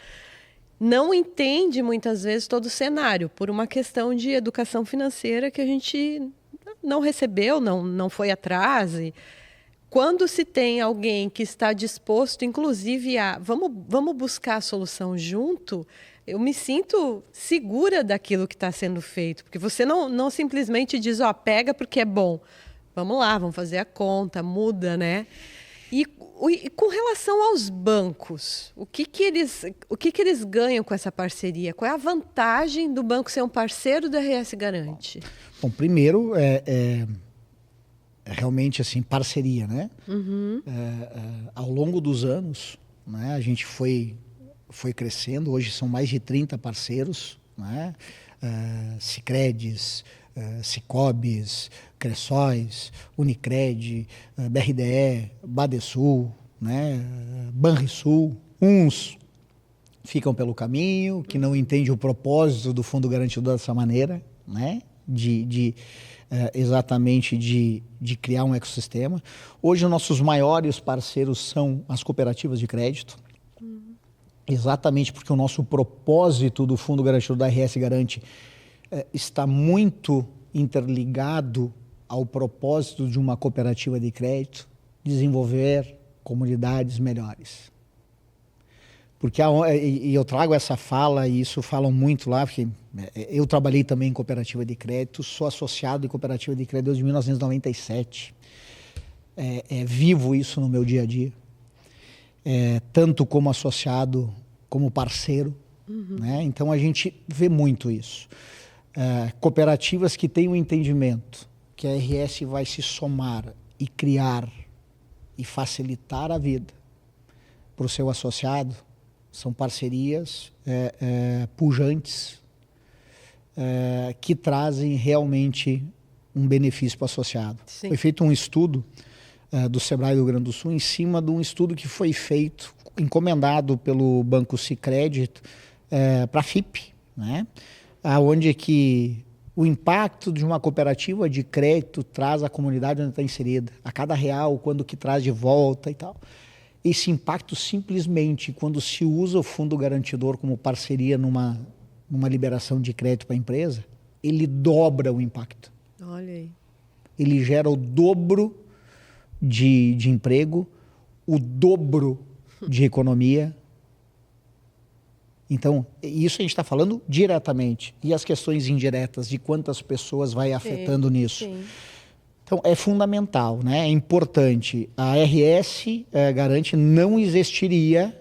Não entende, muitas vezes, todo o cenário, por uma questão de educação financeira que a gente não recebeu, não foi atrás. Quando se tem alguém que está disposto, inclusive, vamos buscar a solução junto, eu me sinto segura daquilo que está sendo feito. Porque você não simplesmente diz, pega porque é bom. Vamos lá, vamos fazer a conta, muda, né? E com relação aos bancos, o que eles ganham com essa parceria? Qual é a vantagem do banco ser um parceiro do RS Garante? Bom, primeiro, realmente assim, parceria, né? Ao longo dos anos, né, a gente foi crescendo, hoje são mais de 30 parceiros, né? Sicredes, Sicobis, Cressóis, Unicred, BRDE, Badesul, né? Banrisul. Uns ficam pelo caminho, que não entendem o propósito do fundo garantido dessa maneira, né? Exatamente de criar um ecossistema. Hoje, os nossos maiores parceiros são as cooperativas de crédito, exatamente porque o nosso propósito do Fundo Garantido da RS Garante está muito interligado ao propósito de uma cooperativa de crédito, desenvolver comunidades melhores. Porque e eu trago essa fala, e isso falam muito lá, porque eu trabalhei também em cooperativa de crédito, sou associado em cooperativa de crédito desde 1997. Vivo isso no meu dia a dia. Tanto como associado, como parceiro. Né? Então a gente vê muito isso. Cooperativas que têm o entendimento que a RS vai se somar e criar e facilitar a vida para o seu associado, são parcerias pujantes que trazem realmente um benefício para o associado. Sim. Foi feito um estudo do Sebrae do Rio Grande do Sul em cima de um estudo que foi feito, encomendado pelo Banco Sicredi para a FIP, né? Onde que o impacto de uma cooperativa de crédito traz à comunidade onde está inserida. A cada real, quando que traz de volta e tal. Esse impacto simplesmente, quando se usa o fundo garantidor como parceria numa liberação de crédito para a empresa, ele dobra o impacto. Olha aí. Ele gera o dobro de emprego, o dobro de economia. Então, isso a gente está falando diretamente. E as questões indiretas, de quantas pessoas vai afetando nisso. Sim. Então, é fundamental, né? É importante. A RS Garante não existiria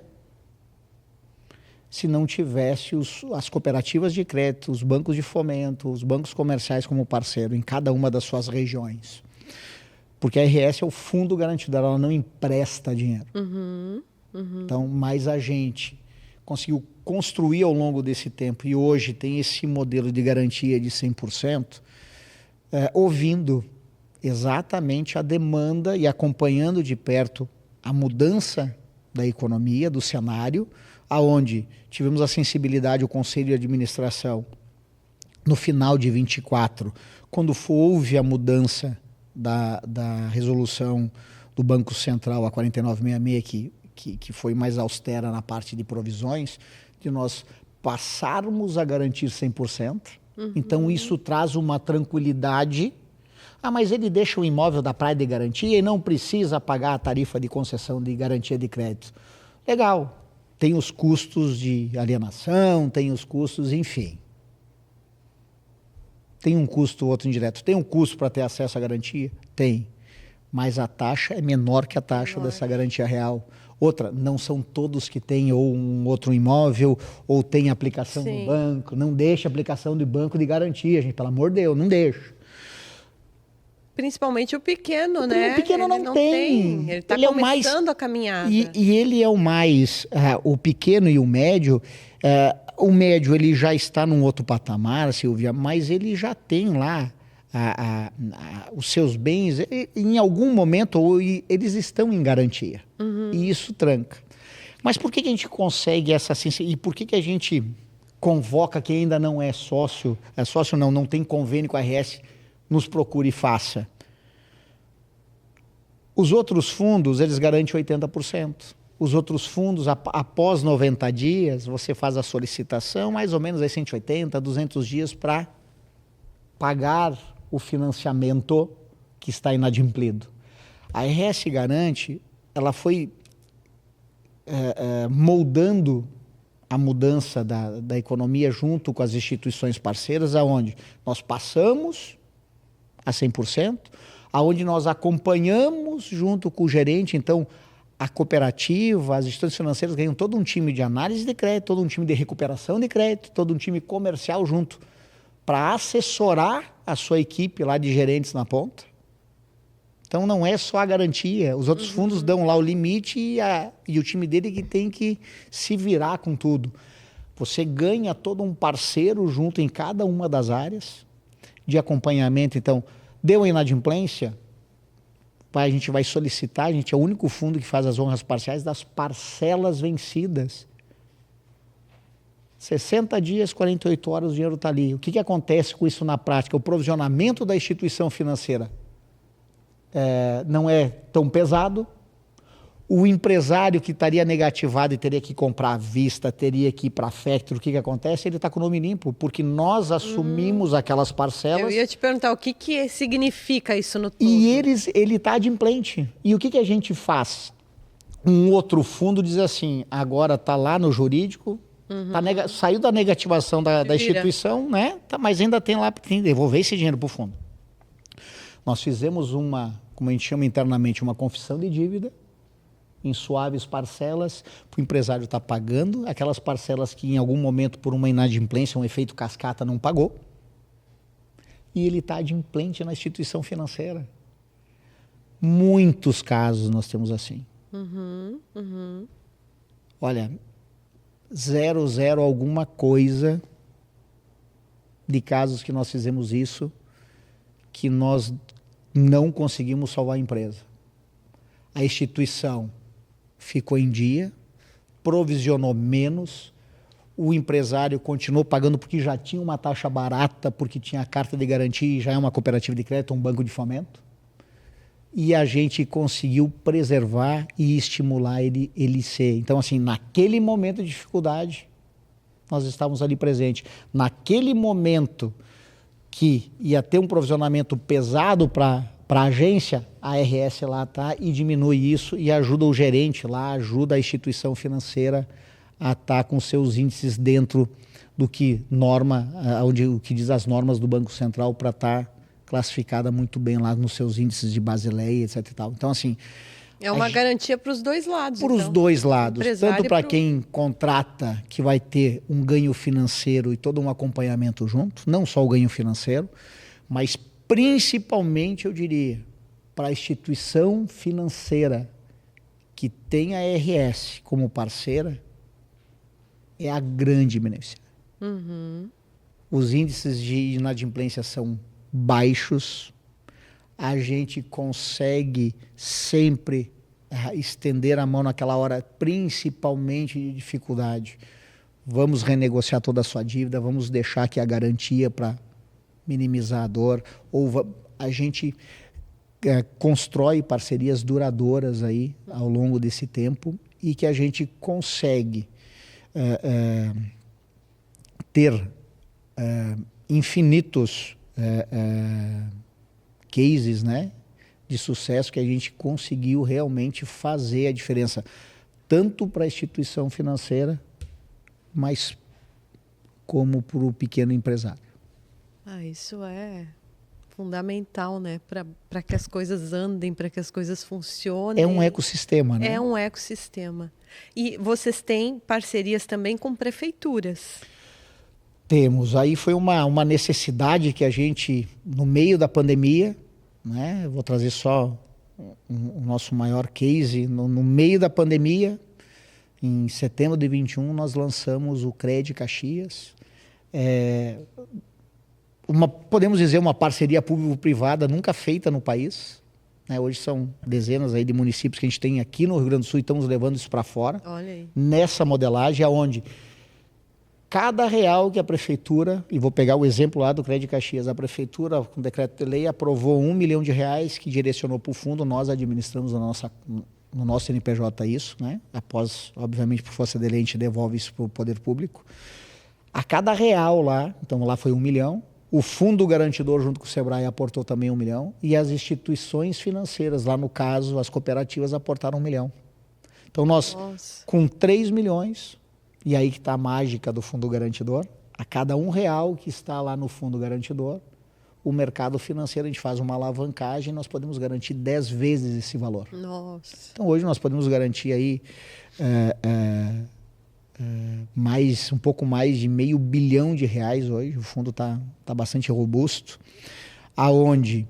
se não tivesse as cooperativas de crédito, os bancos de fomento, os bancos comerciais como parceiro em cada uma das suas regiões. Porque a RS é o fundo garantido, ela não empresta dinheiro. Então, mas a gente conseguiu construir ao longo desse tempo e hoje tem esse modelo de garantia de 100%, ouvindo exatamente a demanda e acompanhando de perto a mudança da economia, do cenário, aonde tivemos a sensibilidade, o Conselho de Administração, no final de 24, quando houve a mudança da resolução do Banco Central, a 4966, que foi mais austera na parte de provisões, de nós passarmos a garantir 100%. Então, isso traz uma tranquilidade. Mas ele deixa o imóvel da praia de garantia e não precisa pagar a tarifa de concessão de garantia de crédito. Legal. Tem os custos de alienação, tem os custos, enfim. Tem um custo, outro indireto. Tem um custo para ter acesso à garantia? Tem. Mas a taxa é menor que a taxa dessa garantia real. Outra, não são todos que têm ou um outro imóvel ou tem aplicação no banco. Não deixa aplicação de banco de garantia, gente. Pelo amor de Deus, não deixa. Principalmente o pequeno, né? O pequeno não tem. Ele está começando a caminhada. E ele é o mais... o pequeno e o médio... o médio ele já está num outro patamar, Silvia, mas ele já tem lá os seus bens, em algum momento, eles estão em garantia. E isso tranca. Mas por que a gente consegue essa sensibilidade? E por que a gente convoca quem ainda não é sócio? Sócio não tem convênio com a RS, nos procure e faça. Os outros fundos, eles garantem 80%. Os outros fundos, após 90 dias, você faz a solicitação, mais ou menos aí 180, 200 dias para pagar o financiamento que está inadimplido. A RS Garante, ela foi moldando a mudança da economia junto com as instituições parceiras, aonde nós passamos a 100%, aonde nós acompanhamos junto com o gerente. Então, a cooperativa, as instituições financeiras ganham todo um time de análise de crédito, todo um time de recuperação de crédito, todo um time comercial junto para assessorar a sua equipe lá de gerentes na ponta. Então, não é só a garantia. Os outros fundos dão lá o limite e o time dele que tem que se virar com tudo. Você ganha todo um parceiro junto em cada uma das áreas de acompanhamento. Então, deu a inadimplência, a gente vai solicitar, a gente é o único fundo que faz as honras parciais das parcelas vencidas. 60 dias, 48 horas, o dinheiro está ali. O que acontece com isso na prática? O provisionamento da instituição financeira não é tão pesado. O empresário que estaria negativado e teria que comprar à vista, teria que ir para a factory, o que acontece? Ele está com o nome limpo, porque nós assumimos aquelas parcelas. Eu ia te perguntar, o que significa isso no todo? E ele está adimplente. E o que a gente faz? Um outro fundo diz assim, agora está lá no jurídico, saiu da negativação da instituição, né? Mas ainda tem lá, tem que devolver esse dinheiro para o fundo. Nós fizemos como a gente chama internamente, uma confissão de dívida, em suaves parcelas, para o empresário estar pagando aquelas parcelas que em algum momento, por uma inadimplência, um efeito cascata, não pagou. E ele está adimplente na instituição financeira. Muitos casos nós temos assim. Olha, 0 alguma coisa de casos que nós fizemos isso, que nós não conseguimos salvar a empresa. A instituição ficou em dia, provisionou menos, o empresário continuou pagando porque já tinha uma taxa barata, porque tinha a carta de garantia e já é uma cooperativa de crédito, um banco de fomento, e a gente conseguiu preservar e estimular ele ser. Então, assim, naquele momento de dificuldade, nós estávamos ali presentes. Naquele momento que ia ter um provisionamento pesado para a agência, a RS lá está e diminui isso e ajuda o gerente lá, ajuda a instituição financeira a estar com seus índices dentro do que o que diz as normas do Banco Central para estar classificada muito bem lá nos seus índices de Basileia, etc e tal. Então, assim... É uma garantia para os dois lados. Para os dois lados. Tanto para quem contrata, que vai ter um ganho financeiro e todo um acompanhamento junto, não só o ganho financeiro, mas principalmente, eu diria, para a instituição financeira que tem a RS como parceira, é a grande beneficiária. Os índices de inadimplência são baixos, a gente consegue sempre estender a mão naquela hora, principalmente de dificuldade. Vamos renegociar toda a sua dívida, vamos deixar aqui a garantia para minimizar a dor, ou a gente constrói parcerias duradouras aí ao longo desse tempo e que a gente consegue ter infinitos cases, né, de sucesso que a gente conseguiu realmente fazer a diferença, tanto para a instituição financeira, mas como para o pequeno empresário. Isso é fundamental, né? Para que as coisas andem, para que as coisas funcionem. É um ecossistema, né? É um ecossistema. E vocês têm parcerias também com prefeituras? Temos. Aí foi uma necessidade que a gente, no meio da pandemia, né? Eu vou trazer só o nosso maior case. No meio da pandemia, em setembro de 21, nós lançamos o Cred Caxias. Podemos dizer, uma parceria público-privada nunca feita no país. Né? Hoje são dezenas aí de municípios que a gente tem aqui no Rio Grande do Sul e estamos levando isso para fora. Olha aí. Nessa modelagem, onde cada real que a prefeitura, e vou pegar o exemplo lá do Cred Caxias, a prefeitura, com decreto de lei, aprovou R$1 milhão que direcionou para o fundo, nós administramos no nosso CNPJ isso, né? Após, obviamente, por força de lei, a gente devolve isso para o poder público. A cada real lá, então lá foi R$1 milhão, o fundo garantidor junto com o Sebrae aportou também R$1 milhão e as instituições financeiras, lá no caso, as cooperativas aportaram R$1 milhão. Então nós, com 3 milhões, e aí que está a mágica do fundo garantidor, a cada R$1 que está lá no fundo garantidor, o mercado financeiro, a gente faz uma alavancagem e nós podemos garantir 10 vezes esse valor. Nossa. Então hoje nós podemos garantir aí um pouco mais de R$500 bilhão hoje, o fundo está bastante robusto, aonde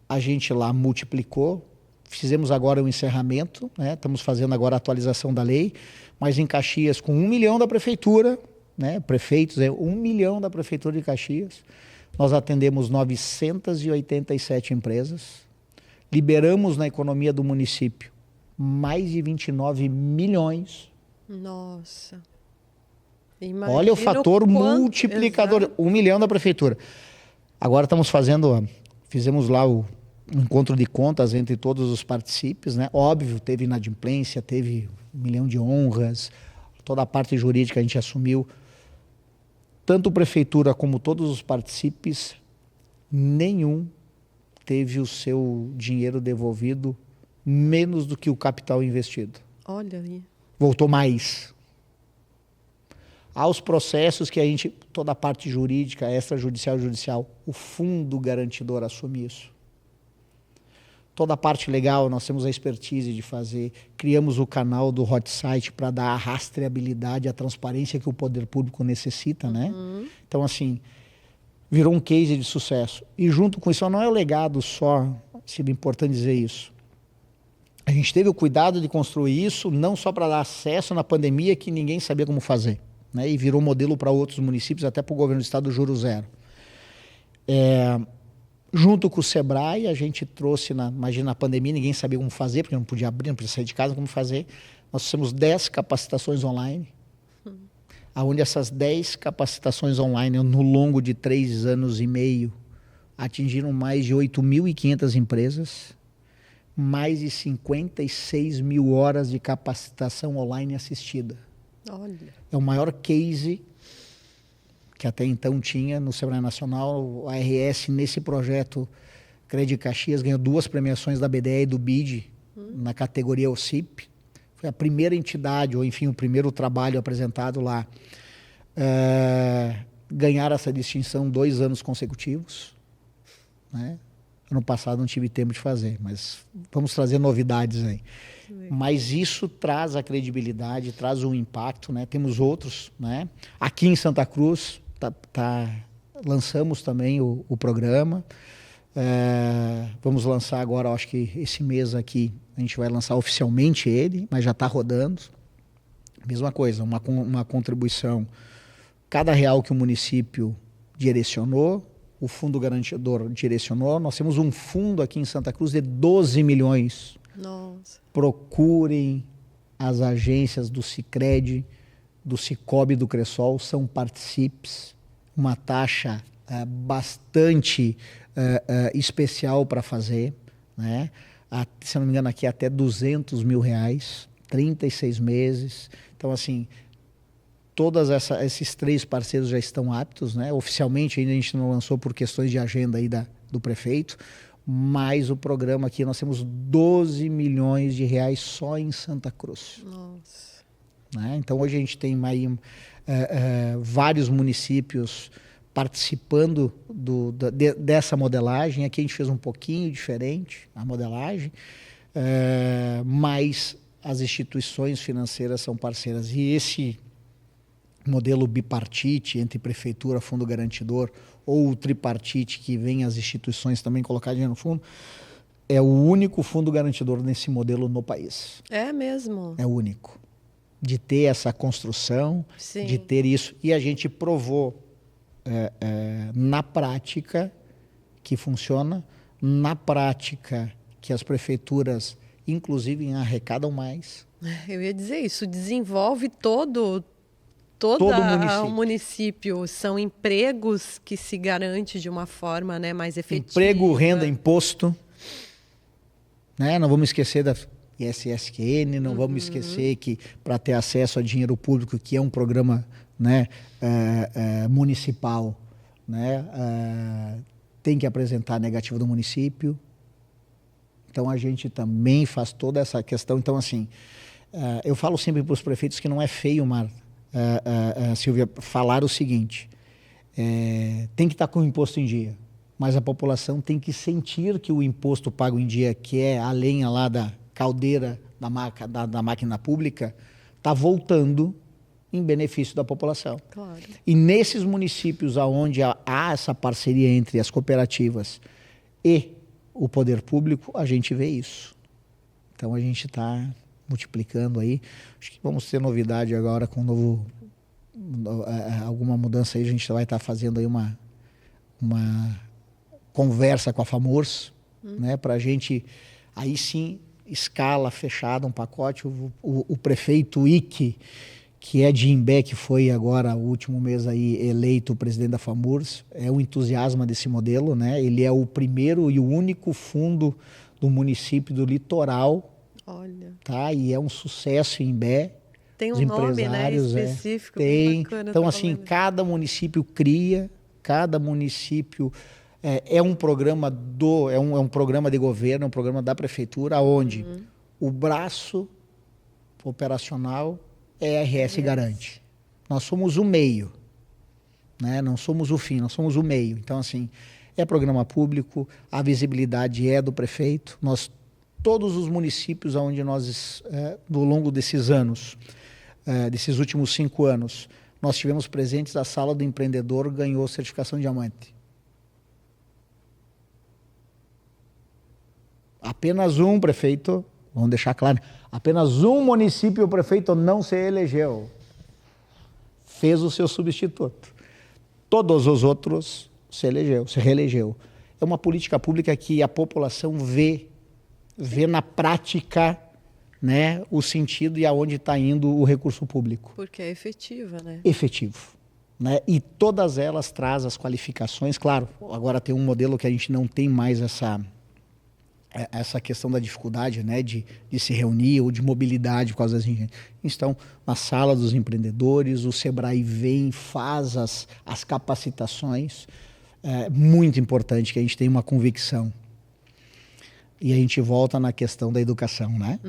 a gente lá multiplicou, fizemos agora um encerramento, né? Estamos fazendo agora a atualização da lei, mas em Caxias com R$1 milhão da prefeitura, né? Prefeitos, R$1 milhão da prefeitura de Caxias, nós atendemos 987 empresas, liberamos na economia do município mais de 29 milhões. Nossa. Olha o fator multiplicador, exato. 1 milhão da prefeitura. Agora fizemos lá o encontro de contas entre todos os participes, né? Óbvio, teve inadimplência, teve 1 milhão de honras, toda a parte jurídica a gente assumiu. Tanto a prefeitura como todos os participes, nenhum teve o seu dinheiro devolvido menos do que o capital investido. Olha aí. Voltou mais. Aos processos que toda a parte jurídica, extrajudicial e judicial, o fundo garantidor assume isso. Toda a parte legal, nós temos a expertise de fazer, criamos o canal do hot site para dar a rastreabilidade, a transparência que o poder público necessita, né? Então, assim, virou um case de sucesso. E junto com isso, não é o legado só, seria importante dizer isso. A gente teve o cuidado de construir isso, não só para dar acesso na pandemia, que ninguém sabia como fazer, né? E virou modelo para outros municípios, até para o governo do estado, juro zero. Junto com o Sebrae, a gente trouxe, imagina a pandemia, ninguém sabia como fazer, porque não podia abrir, não podia sair de casa, como fazer. Nós fizemos 10 capacitações online, onde essas 10 capacitações online, no longo de 3 anos e meio, atingiram mais de 8.500 empresas, mais de 56 mil horas de capacitação online assistida. Olha. É o maior case que até então tinha no Sebrae Nacional. A ARS, nesse projeto Cred Caxias, ganhou 2 premiações da BDE e do BID na categoria OCIP. Foi a primeira entidade, ou enfim, o primeiro trabalho apresentado lá, ganhar essa distinção 2 anos consecutivos, né? Ano passado não tive tempo de fazer, mas vamos trazer novidades aí. Mas isso traz a credibilidade, traz um impacto, né? Temos outros, né? Aqui em Santa Cruz, lançamos também o programa. Vamos lançar agora, acho que esse mês aqui, a gente vai lançar oficialmente ele, mas já está rodando. Mesma coisa, uma contribuição. Cada real que o município direcionou, o fundo garantidor direcionou. Nós temos um fundo aqui em Santa Cruz de 12 milhões Nossa. Procurem as agências do Sicredi, do Sicob e do Cressol, são participes, uma taxa bastante especial para fazer, né? Se eu não me engano aqui até R$200 mil, 36 meses. Então assim, todos esses 3 parceiros já estão aptos, né? Oficialmente ainda a gente não lançou por questões de agenda aí do prefeito, mas o programa aqui nós temos R$12 milhões só em Santa Cruz. Nossa. Né? Então hoje a gente tem aí vários municípios participando dessa modelagem. Aqui a gente fez um pouquinho diferente a modelagem, mas as instituições financeiras são parceiras. E esse modelo bipartite entre prefeitura, fundo garantidor, ou o tripartite, que vem as instituições também colocar dinheiro no fundo, é o único fundo garantidor nesse modelo no país. É mesmo? É o único. De ter essa construção, Sim. de ter isso. E a gente provou na prática que funciona, na prática que as prefeituras, inclusive, arrecadam mais. Eu ia dizer isso, desenvolve todo o município. São empregos que se garante de uma forma, né, mais efetiva. Emprego, renda, imposto. Né? Não vamos esquecer da ISSQN, não vamos esquecer que para ter acesso a dinheiro público, que é um programa, né, municipal, né, tem que apresentar a negativa do município. Então a gente também faz toda essa questão. Então assim, eu falo sempre para os prefeitos que não é feio, Silvia, falar o seguinte: tem que estar com o imposto em dia, mas a população tem que sentir que o imposto pago em dia, que é a lenha lá da caldeira da máquina pública, está voltando em benefício da população. Claro. E nesses municípios onde há essa parceria entre as cooperativas e o poder público, a gente vê isso. Então a gente está multiplicando aí. Acho que vamos ter novidade agora com alguma mudança aí. A gente vai estar fazendo aí uma conversa com a FAMURS, né, para a gente, aí sim, escala fechada, um pacote. O prefeito Ike, que é de Imbé, que foi agora, o último mês aí, eleito presidente da FAMURS, é um entusiasmo desse modelo, né? Ele é o primeiro e o único fundo do município do litoral. Olha. Tá? E é um sucesso em Imbé. Tem um nome, né, específico. Tem. Então, assim, cada município cria, cada município é um programa um programa de governo, é um programa da prefeitura, onde o braço operacional é a RS Garante. Nós somos o meio, né? Não somos o fim, nós somos o meio. Então, assim, é programa público, a visibilidade é do prefeito. Todos os municípios onde nós, ao longo desses anos, desses últimos 5 anos, nós tivemos presentes, a Sala do Empreendedor ganhou certificação diamante. Apenas um prefeito, vamos deixar claro, apenas um município o prefeito não se elegeu. Fez o seu substituto. Todos os outros se reelegeu. É uma política pública que a população vê na prática, né, o sentido e aonde está indo o recurso público. Porque é efetiva, né? Efetivo. Né? E todas elas trazem as qualificações. Claro, agora tem um modelo que a gente não tem mais essa questão da dificuldade, né, de se reunir ou de mobilidade por causa das engenharias. Então, na sala dos empreendedores, o Sebrae vem, faz as capacitações. É muito importante que a gente tenha uma convicção. E a gente volta na questão da educação, né?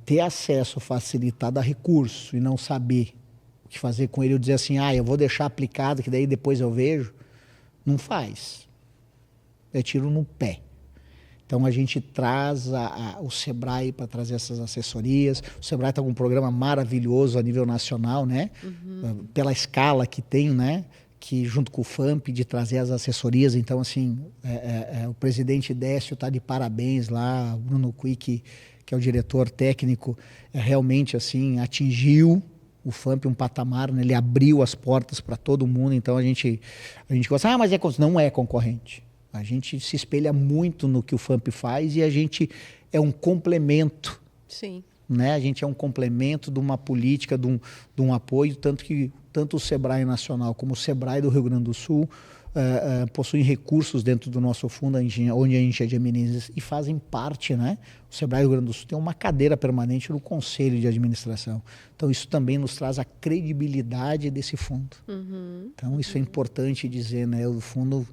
Ter acesso facilitado a recurso e não saber o que fazer com ele, ou dizer assim, eu vou deixar aplicado, que daí depois eu vejo. Não faz. É tiro no pé. Então a gente traz o Sebrae para trazer essas assessorias. O Sebrae está com um programa maravilhoso a nível nacional, né? Pela escala que tem, né? Que junto com o FAMP, de trazer as assessorias. Então, assim, o presidente Décio está de parabéns lá, o Bruno Quick, que é o diretor técnico, realmente, assim, atingiu o FAMP um patamar, né? Ele abriu as portas para todo mundo. Então a gente gosta, mas não é concorrente. A gente se espelha muito no que o FAMP faz e a gente é um complemento. Sim. Né? A gente é um complemento de uma política, de um apoio, tanto que tanto o SEBRAE Nacional como o SEBRAE do Rio Grande do Sul possuem recursos dentro do nosso fundo, onde a gente administra e fazem parte, né? O SEBRAE do Rio Grande do Sul tem uma cadeira permanente no Conselho de Administração. Então, isso também nos traz a credibilidade desse fundo. Então, isso é importante dizer, né? O fundo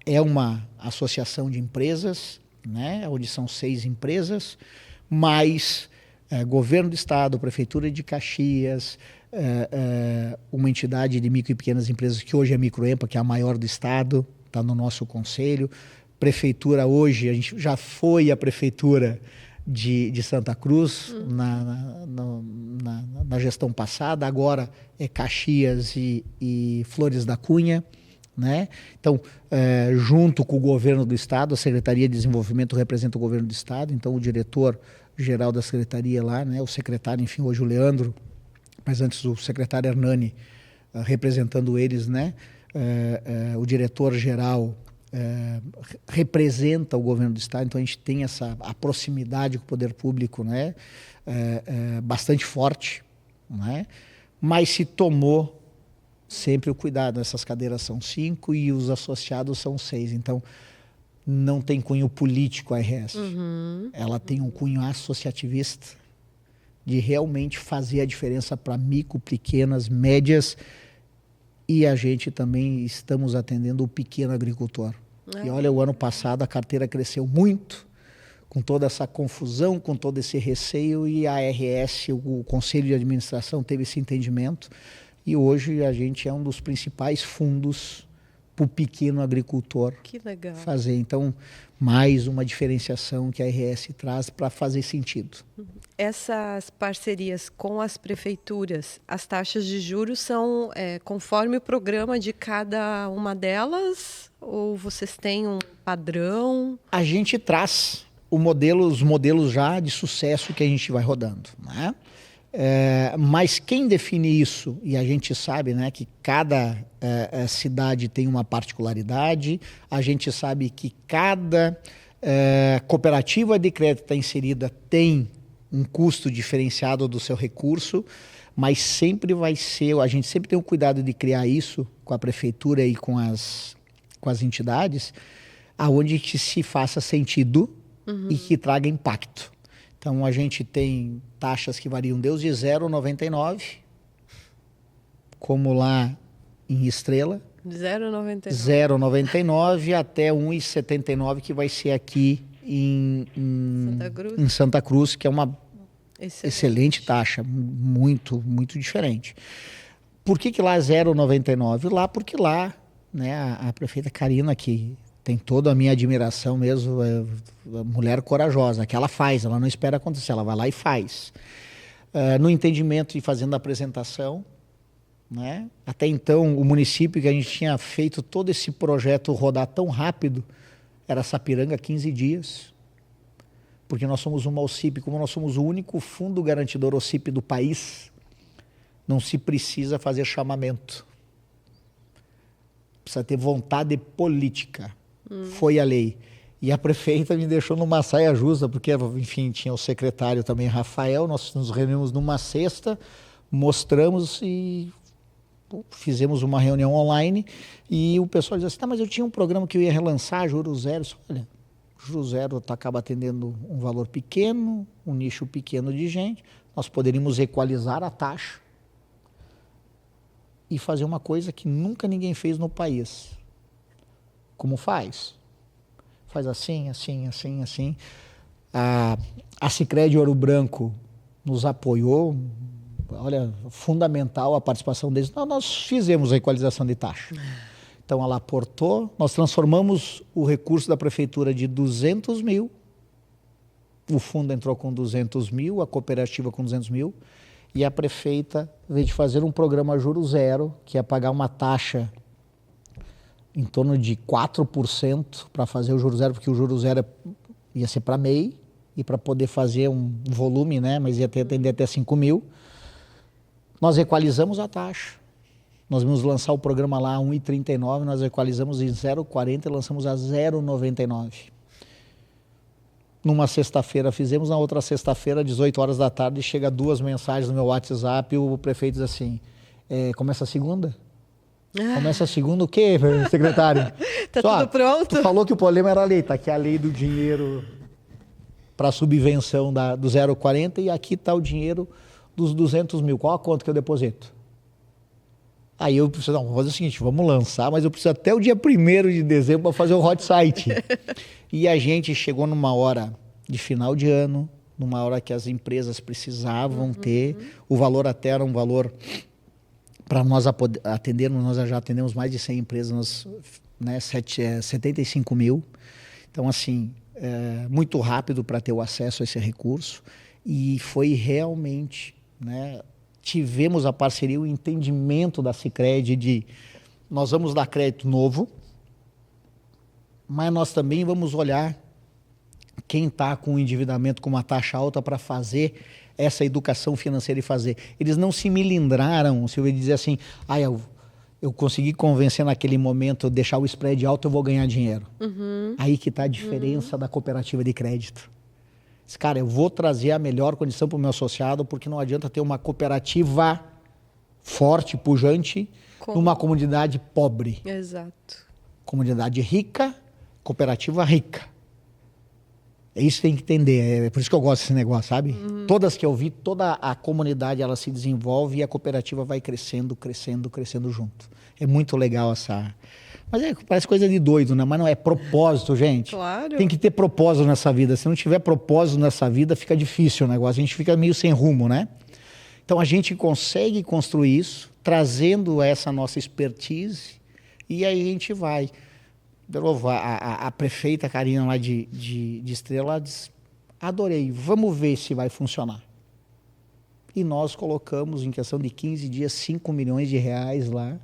é uma associação de empresas, né? Onde são 6 empresas, mais governo do estado, prefeitura de Caxias, uma entidade de micro e pequenas empresas que hoje é a Microempa, que é a maior do estado, está no nosso conselho. Prefeitura hoje, a gente já foi a prefeitura de Santa Cruz na gestão passada, agora é Caxias e Flores da Cunha. Né? Então, junto com o governo do estado, a Secretaria de Desenvolvimento representa o governo do estado, então o diretor-geral da secretaria lá, né? O secretário, enfim, hoje o Leandro, mas antes o secretário Hernani, representando eles, né? O diretor-geral representa o governo do estado, então a gente tem a proximidade com o poder público, né? Bastante forte, né? Mas se tomou sempre o cuidado. Essas cadeiras são 5 e os associados são 6. Então, não tem cunho político a RS. Ela tem um cunho associativista de realmente fazer a diferença para micro, pequenas, médias, e a gente também estamos atendendo o pequeno agricultor. E olha, o ano passado a carteira cresceu muito, com toda essa confusão, com todo esse receio, e a RS, o Conselho de Administração, teve esse entendimento. E hoje a gente é um dos principais fundos para o pequeno agricultor fazer. Então, mais uma diferenciação que a RS traz para fazer sentido. Essas parcerias com as prefeituras, as taxas de juros são conforme o programa de cada uma delas? Ou vocês têm um padrão? A gente traz os modelos já de sucesso que a gente vai rodando, né? Mas quem define isso, e a gente sabe, né, que cada cidade tem uma particularidade, a gente sabe que cada cooperativa de crédito está inserida tem um custo diferenciado do seu recurso, mas sempre vai ser, a gente sempre tem o cuidado de criar isso com a prefeitura e com as entidades, aonde que se faça sentido e que traga impacto. Então, a gente tem taxas que variam desde 0,99, como lá em Estrela. 0,99 até 1,79, que vai ser aqui em Santa Cruz, que é uma excelente taxa, muito, muito diferente. Por que lá é 0,99? Lá porque lá, né, a prefeita Karina, que tem toda a minha admiração mesmo, mulher corajosa, que ela faz, ela não espera acontecer, ela vai lá e faz. No entendimento e fazendo a apresentação, né? Até então, o município que a gente tinha feito todo esse projeto rodar tão rápido era Sapiranga, 15 dias, porque nós somos uma OCIP, como nós somos o único fundo garantidor OCIP do país, não se precisa fazer chamamento. Precisa ter vontade política. Foi a lei. E a prefeita me deixou numa saia justa, porque, enfim, tinha o secretário também, Rafael, nós nos reunimos numa sexta, mostramos e fizemos uma reunião online, e o pessoal dizia assim, tá, mas eu tinha um programa que eu ia relançar, juros zero. Olha, juros zero acaba atendendo um valor pequeno, um nicho pequeno de gente, nós poderíamos equalizar a taxa e fazer uma coisa que nunca ninguém fez no país. Como faz? Faz assim, assim, assim, assim. A Sicredi Ouro Branco nos apoiou, olha, fundamental a participação deles. Nós fizemos a equalização de taxa. Então ela aportou, nós transformamos o recurso da prefeitura de 200 mil, o fundo entrou com 200 mil, a cooperativa com 200 mil, e a prefeita veio de fazer um programa juro zero, que é pagar uma taxa em torno de 4% para fazer o juro zero, porque o juro zero ia ser para MEI, e para poder fazer um volume, né, mas ia atender até 5 mil. Nós equalizamos a taxa. Nós vamos lançar o programa lá a 1,39, nós equalizamos em 0,40 e lançamos a 0,99. Numa sexta-feira fizemos, na outra sexta-feira, 18 horas da tarde, chega 2 mensagens no meu WhatsApp, o prefeito diz assim, começa a segunda? Começa a segunda o quê, secretário? Tá tudo pronto? Tu falou que o problema era a lei, tá aqui a lei do dinheiro para subvenção do 0,40 e aqui está o dinheiro dos 200 mil. Qual a conta que eu deposito? Aí eu preciso, vamos fazer o seguinte, vamos lançar, mas eu preciso até o dia 1º de dezembro para fazer o hot site. E a gente chegou numa hora de final de ano, numa hora que as empresas precisavam ter, o valor até era um valor para nós atendermos, nós já atendemos mais de 100 empresas, 75 mil. Então, assim, muito rápido para ter o acesso a esse recurso e foi realmente, tivemos a parceria, o entendimento da Sicredi de nós vamos dar crédito novo, mas nós também vamos olhar quem está com o endividamento com uma taxa alta para fazer essa educação financeira e fazer. Eles não se milindraram, se eu dizer assim, eu consegui convencer naquele momento, deixar o spread alto, eu vou ganhar dinheiro. Aí que está a diferença da cooperativa de crédito. Cara, eu vou trazer a melhor condição para o meu associado, porque não adianta ter uma cooperativa forte, pujante, numa comunidade pobre. Exato. Comunidade rica, cooperativa rica. É isso que tem que entender, é por isso que eu gosto desse negócio, sabe? Todas que eu vi, toda a comunidade ela se desenvolve e a cooperativa vai crescendo, crescendo, crescendo junto. É muito legal essa... Mas parece coisa de doido, né? Mas não é propósito, gente. Claro. Tem que ter propósito nessa vida. Se não tiver propósito nessa vida, fica difícil o negócio. A gente fica meio sem rumo, né? Então a gente consegue construir isso, trazendo essa nossa expertise, e aí a gente vai. A prefeita Karina lá de Estrela diz, adorei, vamos ver se vai funcionar. E nós colocamos, em questão de 15 dias, 5 milhões de reais lá.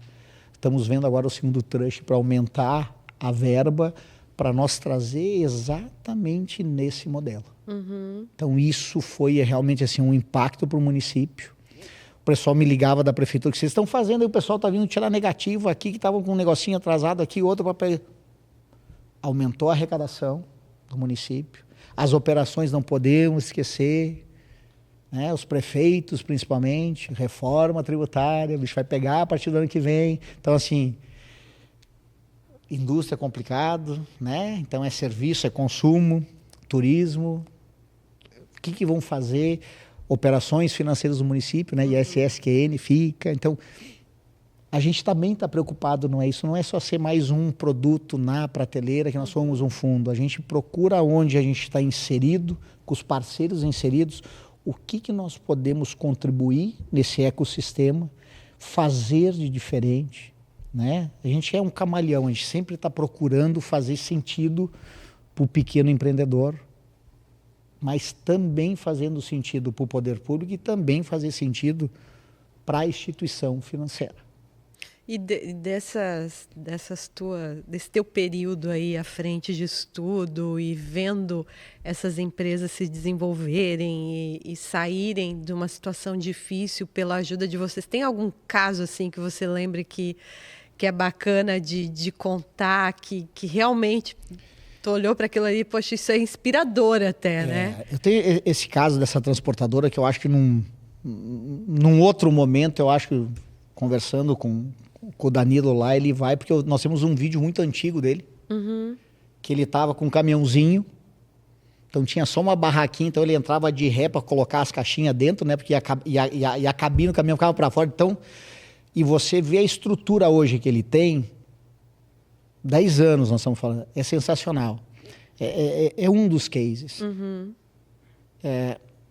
Estamos vendo agora o segundo tranche para aumentar a verba, para nós trazer exatamente nesse modelo. Então isso foi realmente assim, um impacto para o município. O pessoal me ligava da prefeitura, o que vocês estão fazendo? Aí o pessoal está vindo tirar negativo aqui, que estavam com um negocinho atrasado aqui, outro para... Aumentou a arrecadação do município. As operações não podemos esquecer, os prefeitos principalmente, reforma tributária, o bicho vai pegar a partir do ano que vem. Então, assim, indústria é complicado, Então é serviço, é consumo, turismo. O que vão fazer? Operações financeiras do município, ISS, QN, fica. Então, a gente também está preocupado, não é isso? Não é só ser mais um produto na prateleira, que nós somos um fundo. A gente procura onde a gente está inserido, com os parceiros inseridos, o que nós podemos contribuir nesse ecossistema, fazer de diferente, A gente é um camaleão, a gente sempre está procurando fazer sentido para o pequeno empreendedor, mas também fazendo sentido para o poder público e também fazer sentido para a instituição financeira. E desse teu período aí à frente de estudo e vendo essas empresas se desenvolverem e saírem de uma situação difícil pela ajuda de vocês, tem algum caso assim que você lembre que é bacana de contar, que realmente tu olhou para aquilo ali, poxa, isso é inspirador até, né? Eu tenho esse caso dessa transportadora que eu acho que num outro momento, eu acho que conversando com o Danilo lá, ele vai, porque nós temos um vídeo muito antigo dele, que ele estava com um caminhãozinho, então tinha só uma barraquinha, então ele entrava de ré para colocar as caixinhas dentro, porque a cabine do caminhão ficava para fora, então, e você vê a estrutura hoje que ele tem, 10 anos nós estamos falando, é sensacional, é um dos cases.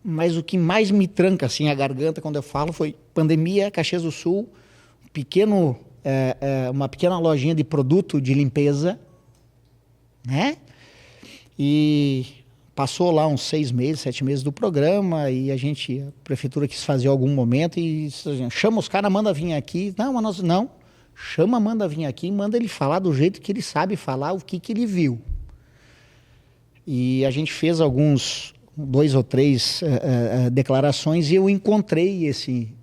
Mas o que mais me tranca assim, a garganta quando eu falo foi pandemia, Caxias do Sul, uma pequena lojinha de produto de limpeza, E passou lá uns 6 meses, 7 meses do programa e a prefeitura quis fazer algum momento e chama os caras, manda vir aqui. Não, chama, manda vir aqui, manda ele falar do jeito que ele sabe falar, o que ele viu. E a gente fez 2 ou 3 declarações e eu encontrei esse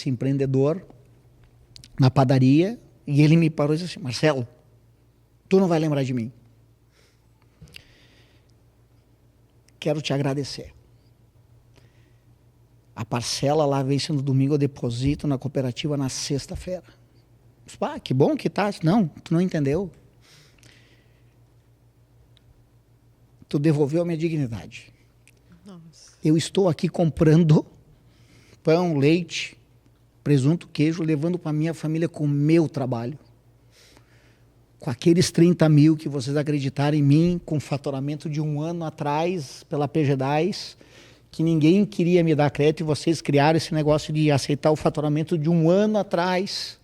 empreendedor na padaria, e ele me parou e disse assim: Marcelo, tu não vai lembrar de mim. Quero te agradecer. A parcela lá vem sendo domingo, eu deposito na cooperativa na sexta-feira. Ah, que bom que tá. Não, tu não entendeu. Tu devolveu a minha dignidade. Nossa. Eu estou aqui comprando pão, leite, presunto, queijo, levando para minha família com o meu trabalho. Com aqueles 30 mil que vocês acreditaram em mim, com faturamento de 1 ano atrás, pela PG10, que ninguém queria me dar crédito, e vocês criaram esse negócio de aceitar o faturamento de 1 ano atrás.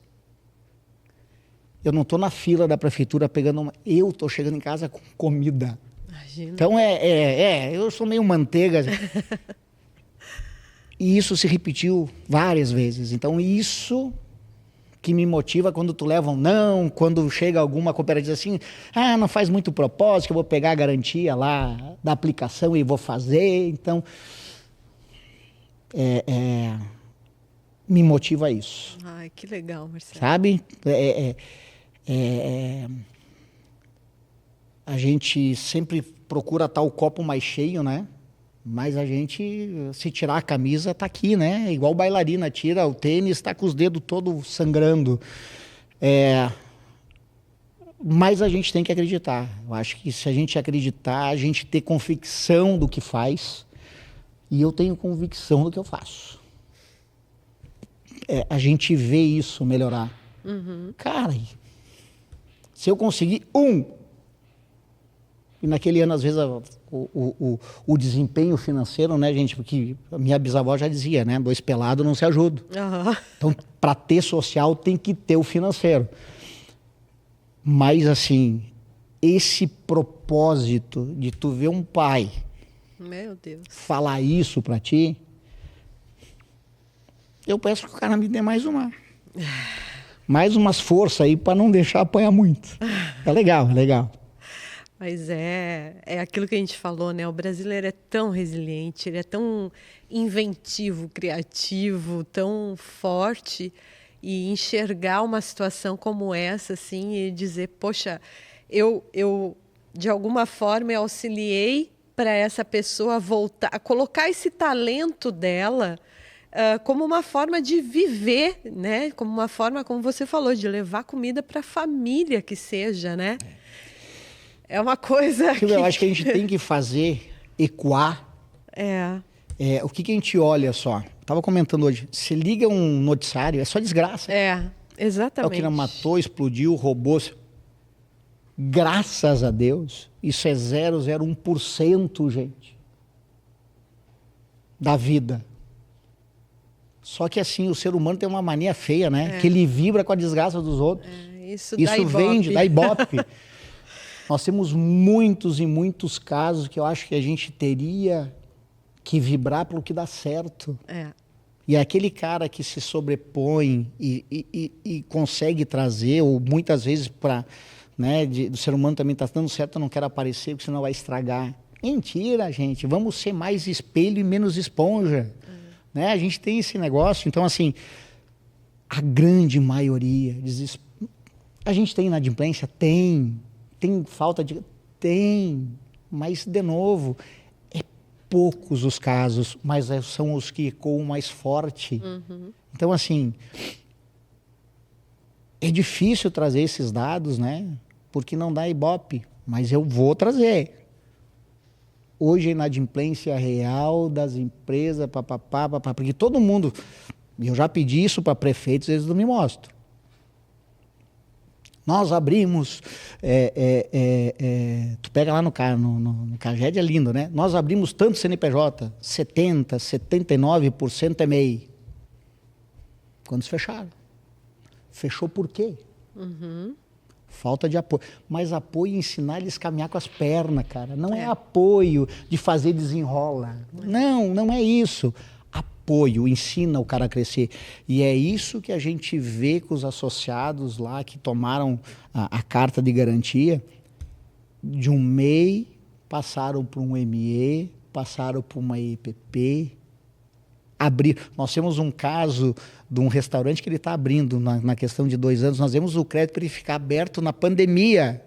Eu não estou na fila da prefeitura pegando uma... Eu estou chegando em casa com comida. Imagina. Então, eu sou meio manteiga. E isso se repetiu várias vezes. Então, isso que me motiva quando tu leva um não, quando chega alguma cooperativa assim, não faz muito propósito, que eu vou pegar a garantia lá da aplicação e vou fazer. Então, me motiva isso. Ai, que legal, Marcelo. Sabe? A gente sempre procura estar o copo mais cheio, né? Mas a gente, se tirar a camisa, tá aqui, né? Igual bailarina, tira o tênis, tá com os dedos todos sangrando. Mas a gente tem que acreditar. Eu acho que se a gente acreditar, a gente ter convicção do que faz, e eu tenho convicção do que eu faço. A gente vê isso melhorar. Uhum. Cara, se eu conseguir e naquele ano, às vezes, o desempenho financeiro, né, gente? Porque a minha bisavó já dizia, né? 2 pelados não se ajudam. Uhum. Então, para ter social, tem que ter o financeiro. Mas, assim, esse propósito de tu ver um pai Meu Deus. falar isso para ti, eu peço que o cara me dê mais umas forças aí para não deixar apanhar muito. É legal, é legal. Mas é aquilo que a gente falou, né? O brasileiro é tão resiliente, ele é tão inventivo, criativo, tão forte, e enxergar uma situação como essa, assim, e dizer, poxa, eu de alguma forma eu auxiliei para essa pessoa voltar, a colocar esse talento dela como uma forma de viver, né? Como uma forma, como você falou, de levar comida para a família que seja, né? É uma coisa que... Eu acho que a gente tem que fazer ecoar. O que a gente olha só? Estava comentando hoje. Se liga um noticiário, é só desgraça. Exatamente. É o que não matou, explodiu, roubou. Graças a Deus, isso é 0,01%, gente, da vida. Só que assim, o ser humano tem uma mania feia, né? Que ele vibra com a desgraça dos outros. Isso vende, dá ibope. Nós temos muitos e muitos casos que eu acho que a gente teria que vibrar pelo que dá certo. E é aquele cara que se sobrepõe e consegue trazer, ou muitas vezes para, né, do ser humano também está dando certo, eu não quero aparecer porque senão vai estragar. Mentira, gente. Vamos ser mais espelho e menos esponja. Né? A gente tem esse negócio. Então, assim, a grande maioria... A gente tem inadimplência? Tem falta de... Tem, mas, de novo, poucos os casos, mas são os que ecoam mais forte. Então, assim, é difícil trazer esses dados, né? Porque não dá ibope, mas eu vou trazer. Hoje a inadimplência real das empresas, porque todo mundo... Eu já pedi isso para prefeitos, eles não me mostram. Nós abrimos, tu pega lá no Caged, é lindo, né? Nós abrimos tanto CNPJ, 70%, 79% é MEI. Quando fecharam. Fechou por quê? Falta de apoio. Mas apoio ensinar eles a caminhar com as pernas, cara. Não é apoio de fazer desenrola. Não é isso. Apoio, ensina o cara a crescer. E é isso que a gente vê com os associados lá que tomaram a carta de garantia. De um MEI, passaram para um ME, passaram para uma EPP. abrir. Nós temos um caso de um restaurante que ele está abrindo na questão de 2 anos. Nós demos o crédito para ele ficar aberto na pandemia.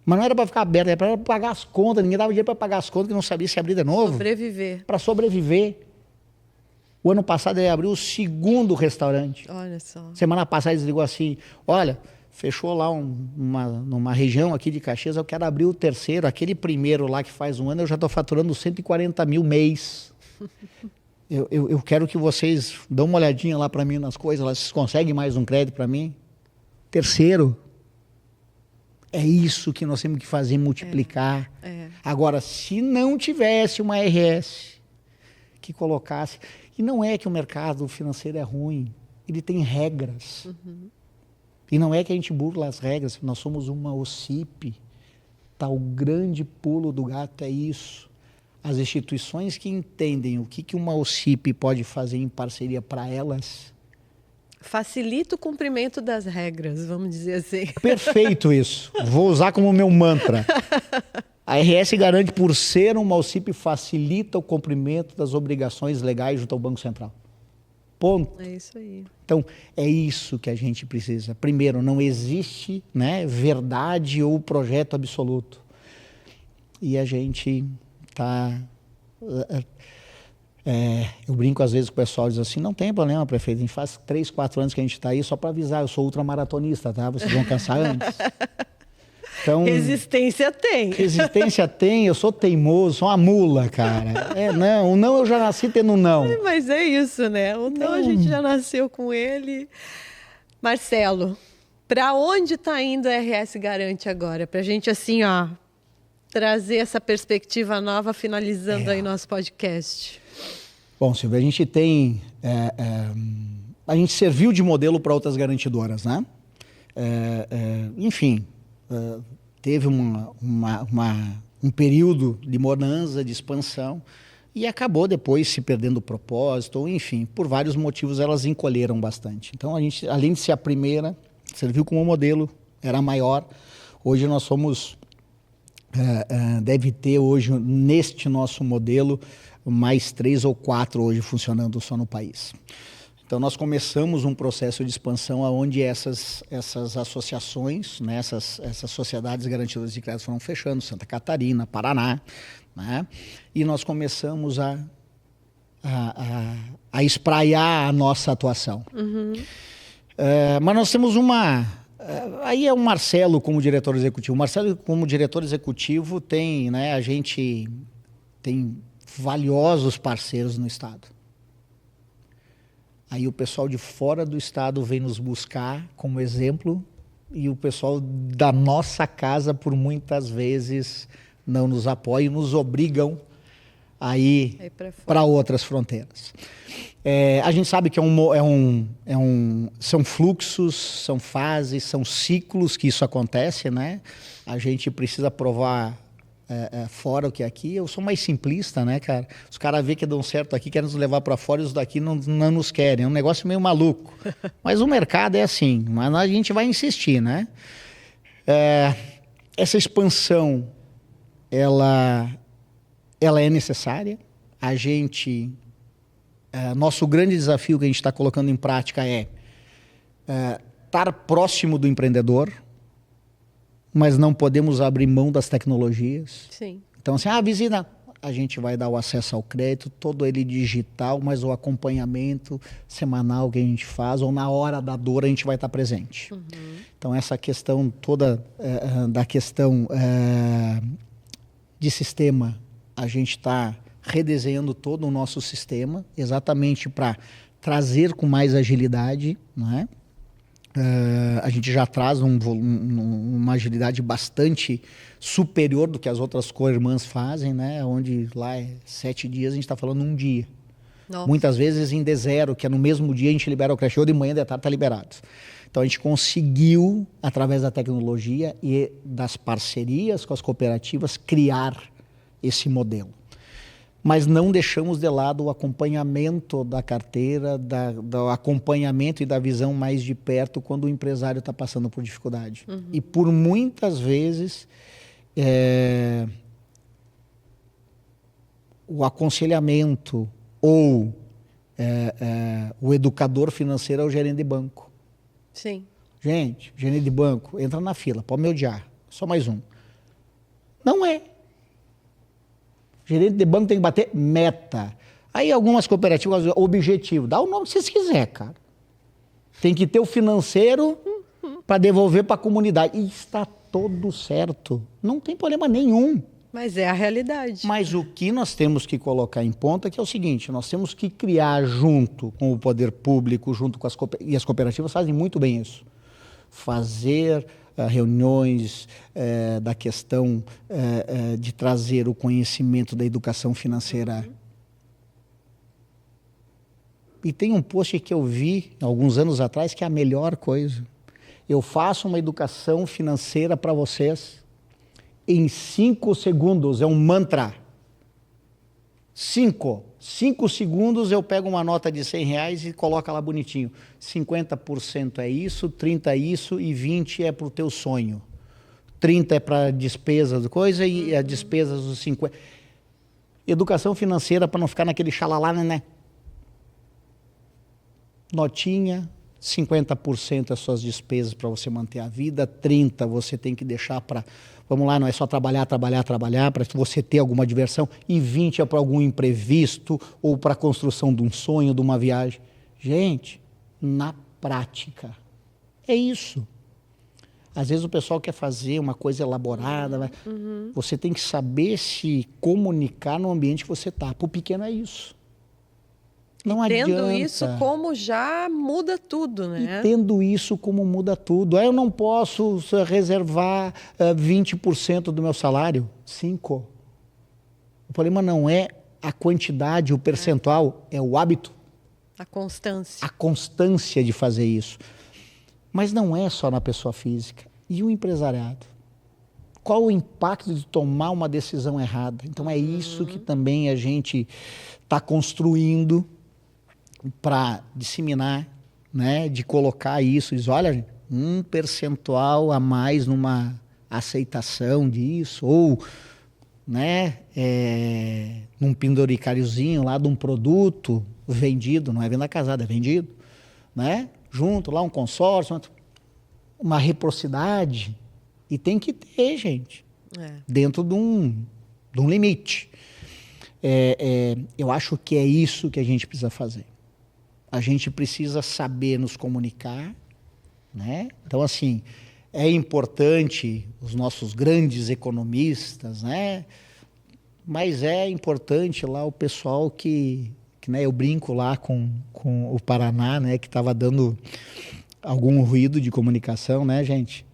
Mas não era para ficar aberto, era para pagar as contas. Ninguém dava dinheiro para pagar as contas, que não sabia se abrir de novo. Sobreviver. Para sobreviver. O ano passado ele abriu o 2º restaurante. Olha só. Semana passada ele ligou assim, olha, fechou lá numa região aqui de Caxias, eu quero abrir o 3º, aquele primeiro lá que faz 1 ano, eu já estou faturando 140 mil mês. Eu quero que vocês dão uma olhadinha lá para mim nas coisas, lá, vocês conseguem mais um crédito para mim? 3º. É isso que nós temos que fazer, multiplicar. Agora, se não tivesse uma RS que colocasse... E não é que o mercado financeiro é ruim, ele tem regras. E não é que a gente burla as regras, nós somos uma OCIP. Tá, o grande pulo do gato é isso. As instituições que entendem o que uma OCIP pode fazer em parceria para elas... Facilita o cumprimento das regras, vamos dizer assim. Perfeito isso. Vou usar como meu mantra. A RS garante, por ser uma OCIP, facilita o cumprimento das obrigações legais junto ao Banco Central. Ponto. É isso aí. Então, é isso que a gente precisa. Primeiro, não existe, né, verdade ou projeto absoluto. E a gente está... eu brinco às vezes com o pessoal, diz assim, não tem problema, prefeito, a gente faz 3, 4 anos que a gente está aí, só para avisar, eu sou ultramaratonista, tá? Vocês vão cansar antes. Então, resistência tem. Resistência tem, eu sou teimoso, sou uma mula, cara. O não eu já nasci tendo não. Mas é isso, né? O não a gente já nasceu com ele. Marcelo, para onde está indo a RS Garante agora? Para a gente, assim, ó, trazer essa perspectiva nova, finalizando aí nosso podcast. Bom, Silvia, a gente tem... a gente serviu de modelo para outras garantidoras, né? Enfim... teve um período de bonança, de expansão, e acabou depois se perdendo o propósito, ou enfim, por vários motivos elas encolheram bastante. Então a gente, além de ser a primeira, serviu como modelo, era maior. Hoje nós somos, deve ter hoje, neste nosso modelo, mais 3 ou 4 hoje funcionando só no país. Então, nós começamos um processo de expansão onde essas associações, né, essas sociedades garantidoras de crédito foram fechando, Santa Catarina, Paraná, né, e nós começamos a espraiar a nossa atuação. Mas nós temos aí é o Marcelo como diretor executivo. O Marcelo como diretor executivo tem, né, a gente tem valiosos parceiros no estado. Aí o pessoal de fora do estado vem nos buscar como exemplo e o pessoal da nossa casa, por muitas vezes, não nos apoia e nos obrigam a ir para outras fronteiras. A gente sabe que são fluxos, são fases, são ciclos que isso acontece, né? A gente precisa provar fora o que é aqui. Eu sou mais simplista, né, cara? Os caras veem que dão certo aqui, querem nos levar para fora e os daqui não nos querem. É um negócio meio maluco. Mas o mercado é assim, mas a gente vai insistir, né? Essa expansão, ela é necessária. A gente... nosso grande desafio que a gente está colocando em prática é estar próximo do empreendedor, mas não podemos abrir mão das tecnologias. Sim. Então, assim, visita, a gente vai dar o acesso ao crédito, todo ele digital, mas o acompanhamento semanal que a gente faz, ou na hora da dor a gente vai estar presente. Então, essa questão toda da questão de sistema, a gente está redesenhando todo o nosso sistema, exatamente para trazer com mais agilidade, né? A gente já traz uma agilidade bastante superior do que as outras co-irmãs fazem, né? Onde lá é 7 dias, a gente está falando 1 dia. Nossa. Muitas vezes em D0, que é no mesmo dia a gente libera o creche, ou de manhã, de tarde está liberado. Então a gente conseguiu, através da tecnologia e das parcerias com as cooperativas, criar esse modelo. Mas não deixamos de lado o acompanhamento da carteira, do acompanhamento e da visão mais de perto quando o empresário está passando por dificuldade. E por muitas vezes o aconselhamento ou o educador financeiro é o gerente de banco. Sim. Gente, gerente de banco, entra na fila, pode me odiar. Só mais um. Não é. Gerente de banco tem que bater meta. Aí algumas cooperativas, objetivo. Dá o nome que vocês quiserem, cara. Tem que ter o financeiro para devolver para a comunidade. E está todo certo. Não tem problema nenhum. Mas é a realidade. Mas o que nós temos que colocar em ponta que é o seguinte, nós temos que criar junto com o poder público, junto com e as cooperativas fazem muito bem isso. Fazer reuniões da questão de trazer o conhecimento da educação financeira. E tem um post que eu vi alguns anos atrás que é a melhor coisa. Eu faço uma educação financeira para vocês em 5 segundos, é um mantra. 5 segundos eu pego uma nota de R$100 e coloco lá bonitinho. 50% é isso, 30% é isso e 20% é para o teu sonho. 30% é para despesa do coisa e a despesa dos 50%. Educação financeira para não ficar naquele xalalá, né? Notinha, 50% é suas despesas para você manter a vida, 30% você tem que deixar para... Vamos lá, não é só trabalhar, para você ter alguma diversão, e 20% é para algum imprevisto ou para a construção de um sonho, de uma viagem. Gente, na prática, é isso. Às vezes o pessoal quer fazer uma coisa elaborada, você tem que saber se comunicar no ambiente que você está. Para o pequeno é isso. Não adianta. Tendo isso como já muda tudo, né? E tendo isso como muda tudo. Aí eu não posso reservar 20% do meu salário. 5%. O problema não é a quantidade, o percentual, é o hábito. A constância. A constância de fazer isso. Mas não é só na pessoa física. E o empresariado? Qual o impacto de tomar uma decisão errada? Então é isso que também a gente está construindo para disseminar, né, de colocar isso, diz, olha, um percentual a mais numa aceitação disso, ou, né, num penduricáriozinho lá de um produto vendido, não é venda casada, é vendido, né, junto lá um consórcio, uma reciprocidade, e tem que ter, gente, dentro de um limite. Eu acho que é isso que a gente precisa fazer. A gente precisa saber nos comunicar, né? Então, assim, é importante os nossos grandes economistas, né? Mas é importante lá o pessoal que né, eu brinco lá com o Paraná, né? Que estava dando algum ruído de comunicação, né, gente?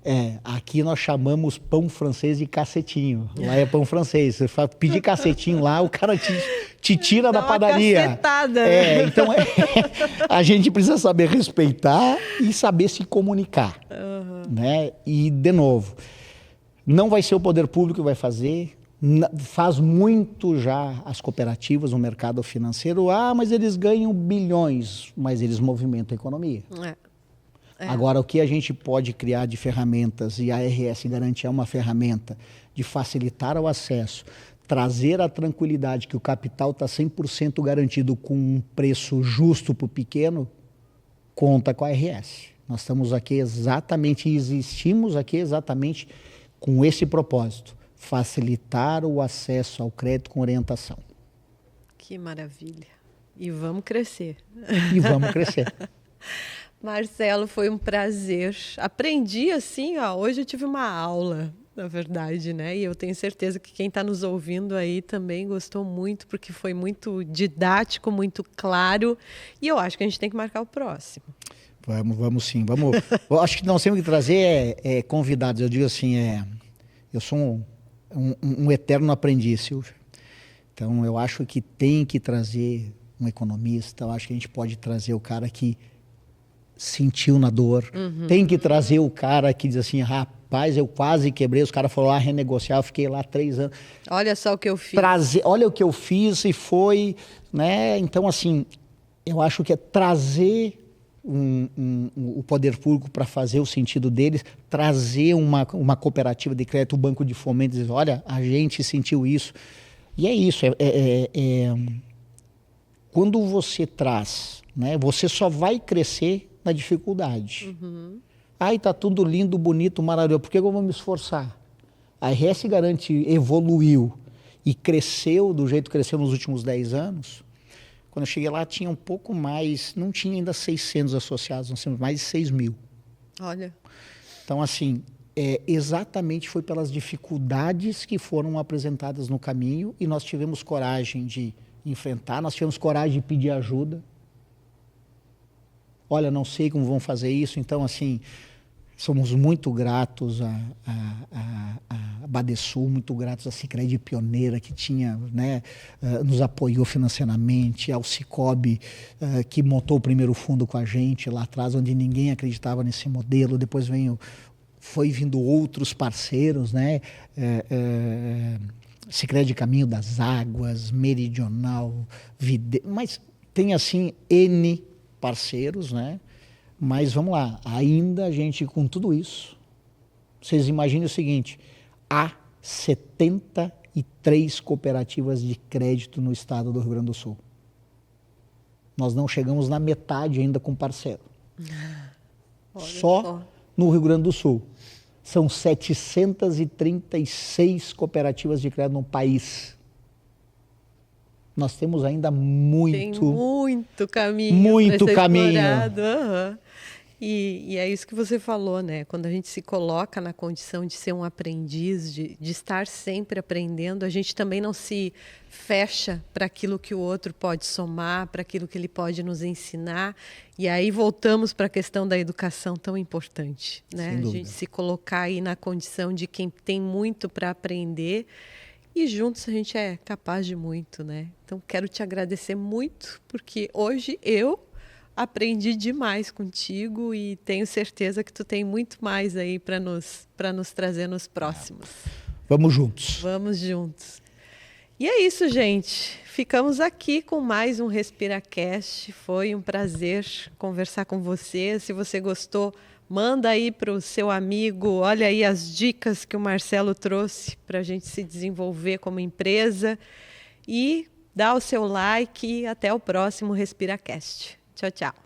Aqui nós chamamos pão francês de cacetinho. Lá é pão francês. Você vai pedir cacetinho lá, o cara te tira da padaria. Cacetada. Então a gente precisa saber respeitar e saber se comunicar, né? E de novo, não vai ser o poder público que vai fazer. Faz muito já as cooperativas, o mercado financeiro. Mas eles ganham bilhões, mas eles movimentam a economia. Agora, o que a gente pode criar de ferramentas, e a RS Garantia é uma ferramenta de facilitar o acesso, trazer a tranquilidade que o capital está 100% garantido com um preço justo para o pequeno, conta com a RS. Nós estamos aqui exatamente, e existimos aqui exatamente com esse propósito, facilitar o acesso ao crédito com orientação. Que maravilha. E vamos crescer. E vamos crescer. Marcelo, foi um prazer. Aprendi assim, hoje eu tive uma aula, na verdade, né? E eu tenho certeza que quem está nos ouvindo aí também gostou muito, porque foi muito didático, muito claro. E eu acho que a gente tem que marcar o próximo. Vamos sim. Eu acho que nós temos que trazer convidados. Eu digo assim, eu sou um eterno aprendiz, Silvia. Então, eu acho que tem que trazer um economista. Eu acho que a gente pode trazer o cara que sentiu na dor. Tem que trazer o cara que diz assim, rapaz, eu quase quebrei, os caras foram lá renegociar, eu fiquei lá 3 anos. Olha só o que eu fiz. Olha o que eu fiz e foi, né? Então, assim, eu acho que é trazer o poder público para fazer o sentido deles, trazer uma cooperativa de crédito, o banco de fomento, dizer, olha, a gente sentiu isso. E é isso, quando você traz, né, você só vai crescer na dificuldade. Ai, tá tudo lindo, bonito, maravilhoso, por que eu vou me esforçar? A RS Garante evoluiu e cresceu do jeito que cresceu nos últimos 10 anos. Quando eu cheguei lá, tinha um pouco mais, não tinha ainda 600 associados, nós temos mais de 6.000. Olha. Então, assim, exatamente foi pelas dificuldades que foram apresentadas no caminho e nós tivemos coragem de enfrentar, nós tivemos coragem de pedir ajuda. Olha, não sei como vão fazer isso, então, assim, somos muito gratos a Badesul, muito gratos a Sicredi Pioneira, que tinha, né, nos apoiou financeiramente, ao Cicobi, que montou o primeiro fundo com a gente lá atrás, onde ninguém acreditava nesse modelo. Depois foi vindo outros parceiros, né? Sicredi Caminho das Águas, Meridional, mas tem assim N parceiros, né? Mas vamos lá, ainda a gente com tudo isso, vocês imaginem o seguinte, há 73 cooperativas de crédito no estado do Rio Grande do Sul. Nós não chegamos na metade ainda com parceiro. Só no Rio Grande do Sul. São 736 cooperativas de crédito no país. Nós temos ainda muito... Tem muito caminho. Muito caminho. Explorado. E é isso que você falou, né? Quando a gente se coloca na condição de ser um aprendiz, de estar sempre aprendendo, a gente também não se fecha para aquilo que o outro pode somar, para aquilo que ele pode nos ensinar. E aí voltamos para a questão da educação tão importante, né? A gente se colocar aí na condição de quem tem muito para aprender e juntos a gente é capaz de muito, né? Então quero te agradecer muito, porque hoje eu aprendi demais contigo e tenho certeza que tu tem muito mais aí para nos trazer nos próximos. Vamos juntos. Vamos juntos. E é isso, gente. Ficamos aqui com mais um RespiraCast. Foi um prazer conversar com você. Se você gostou, manda aí para o seu amigo. Olha aí as dicas que o Marcelo trouxe para a gente se desenvolver como empresa. E dá o seu like e até o próximo RespiraCast. Tchau, tchau.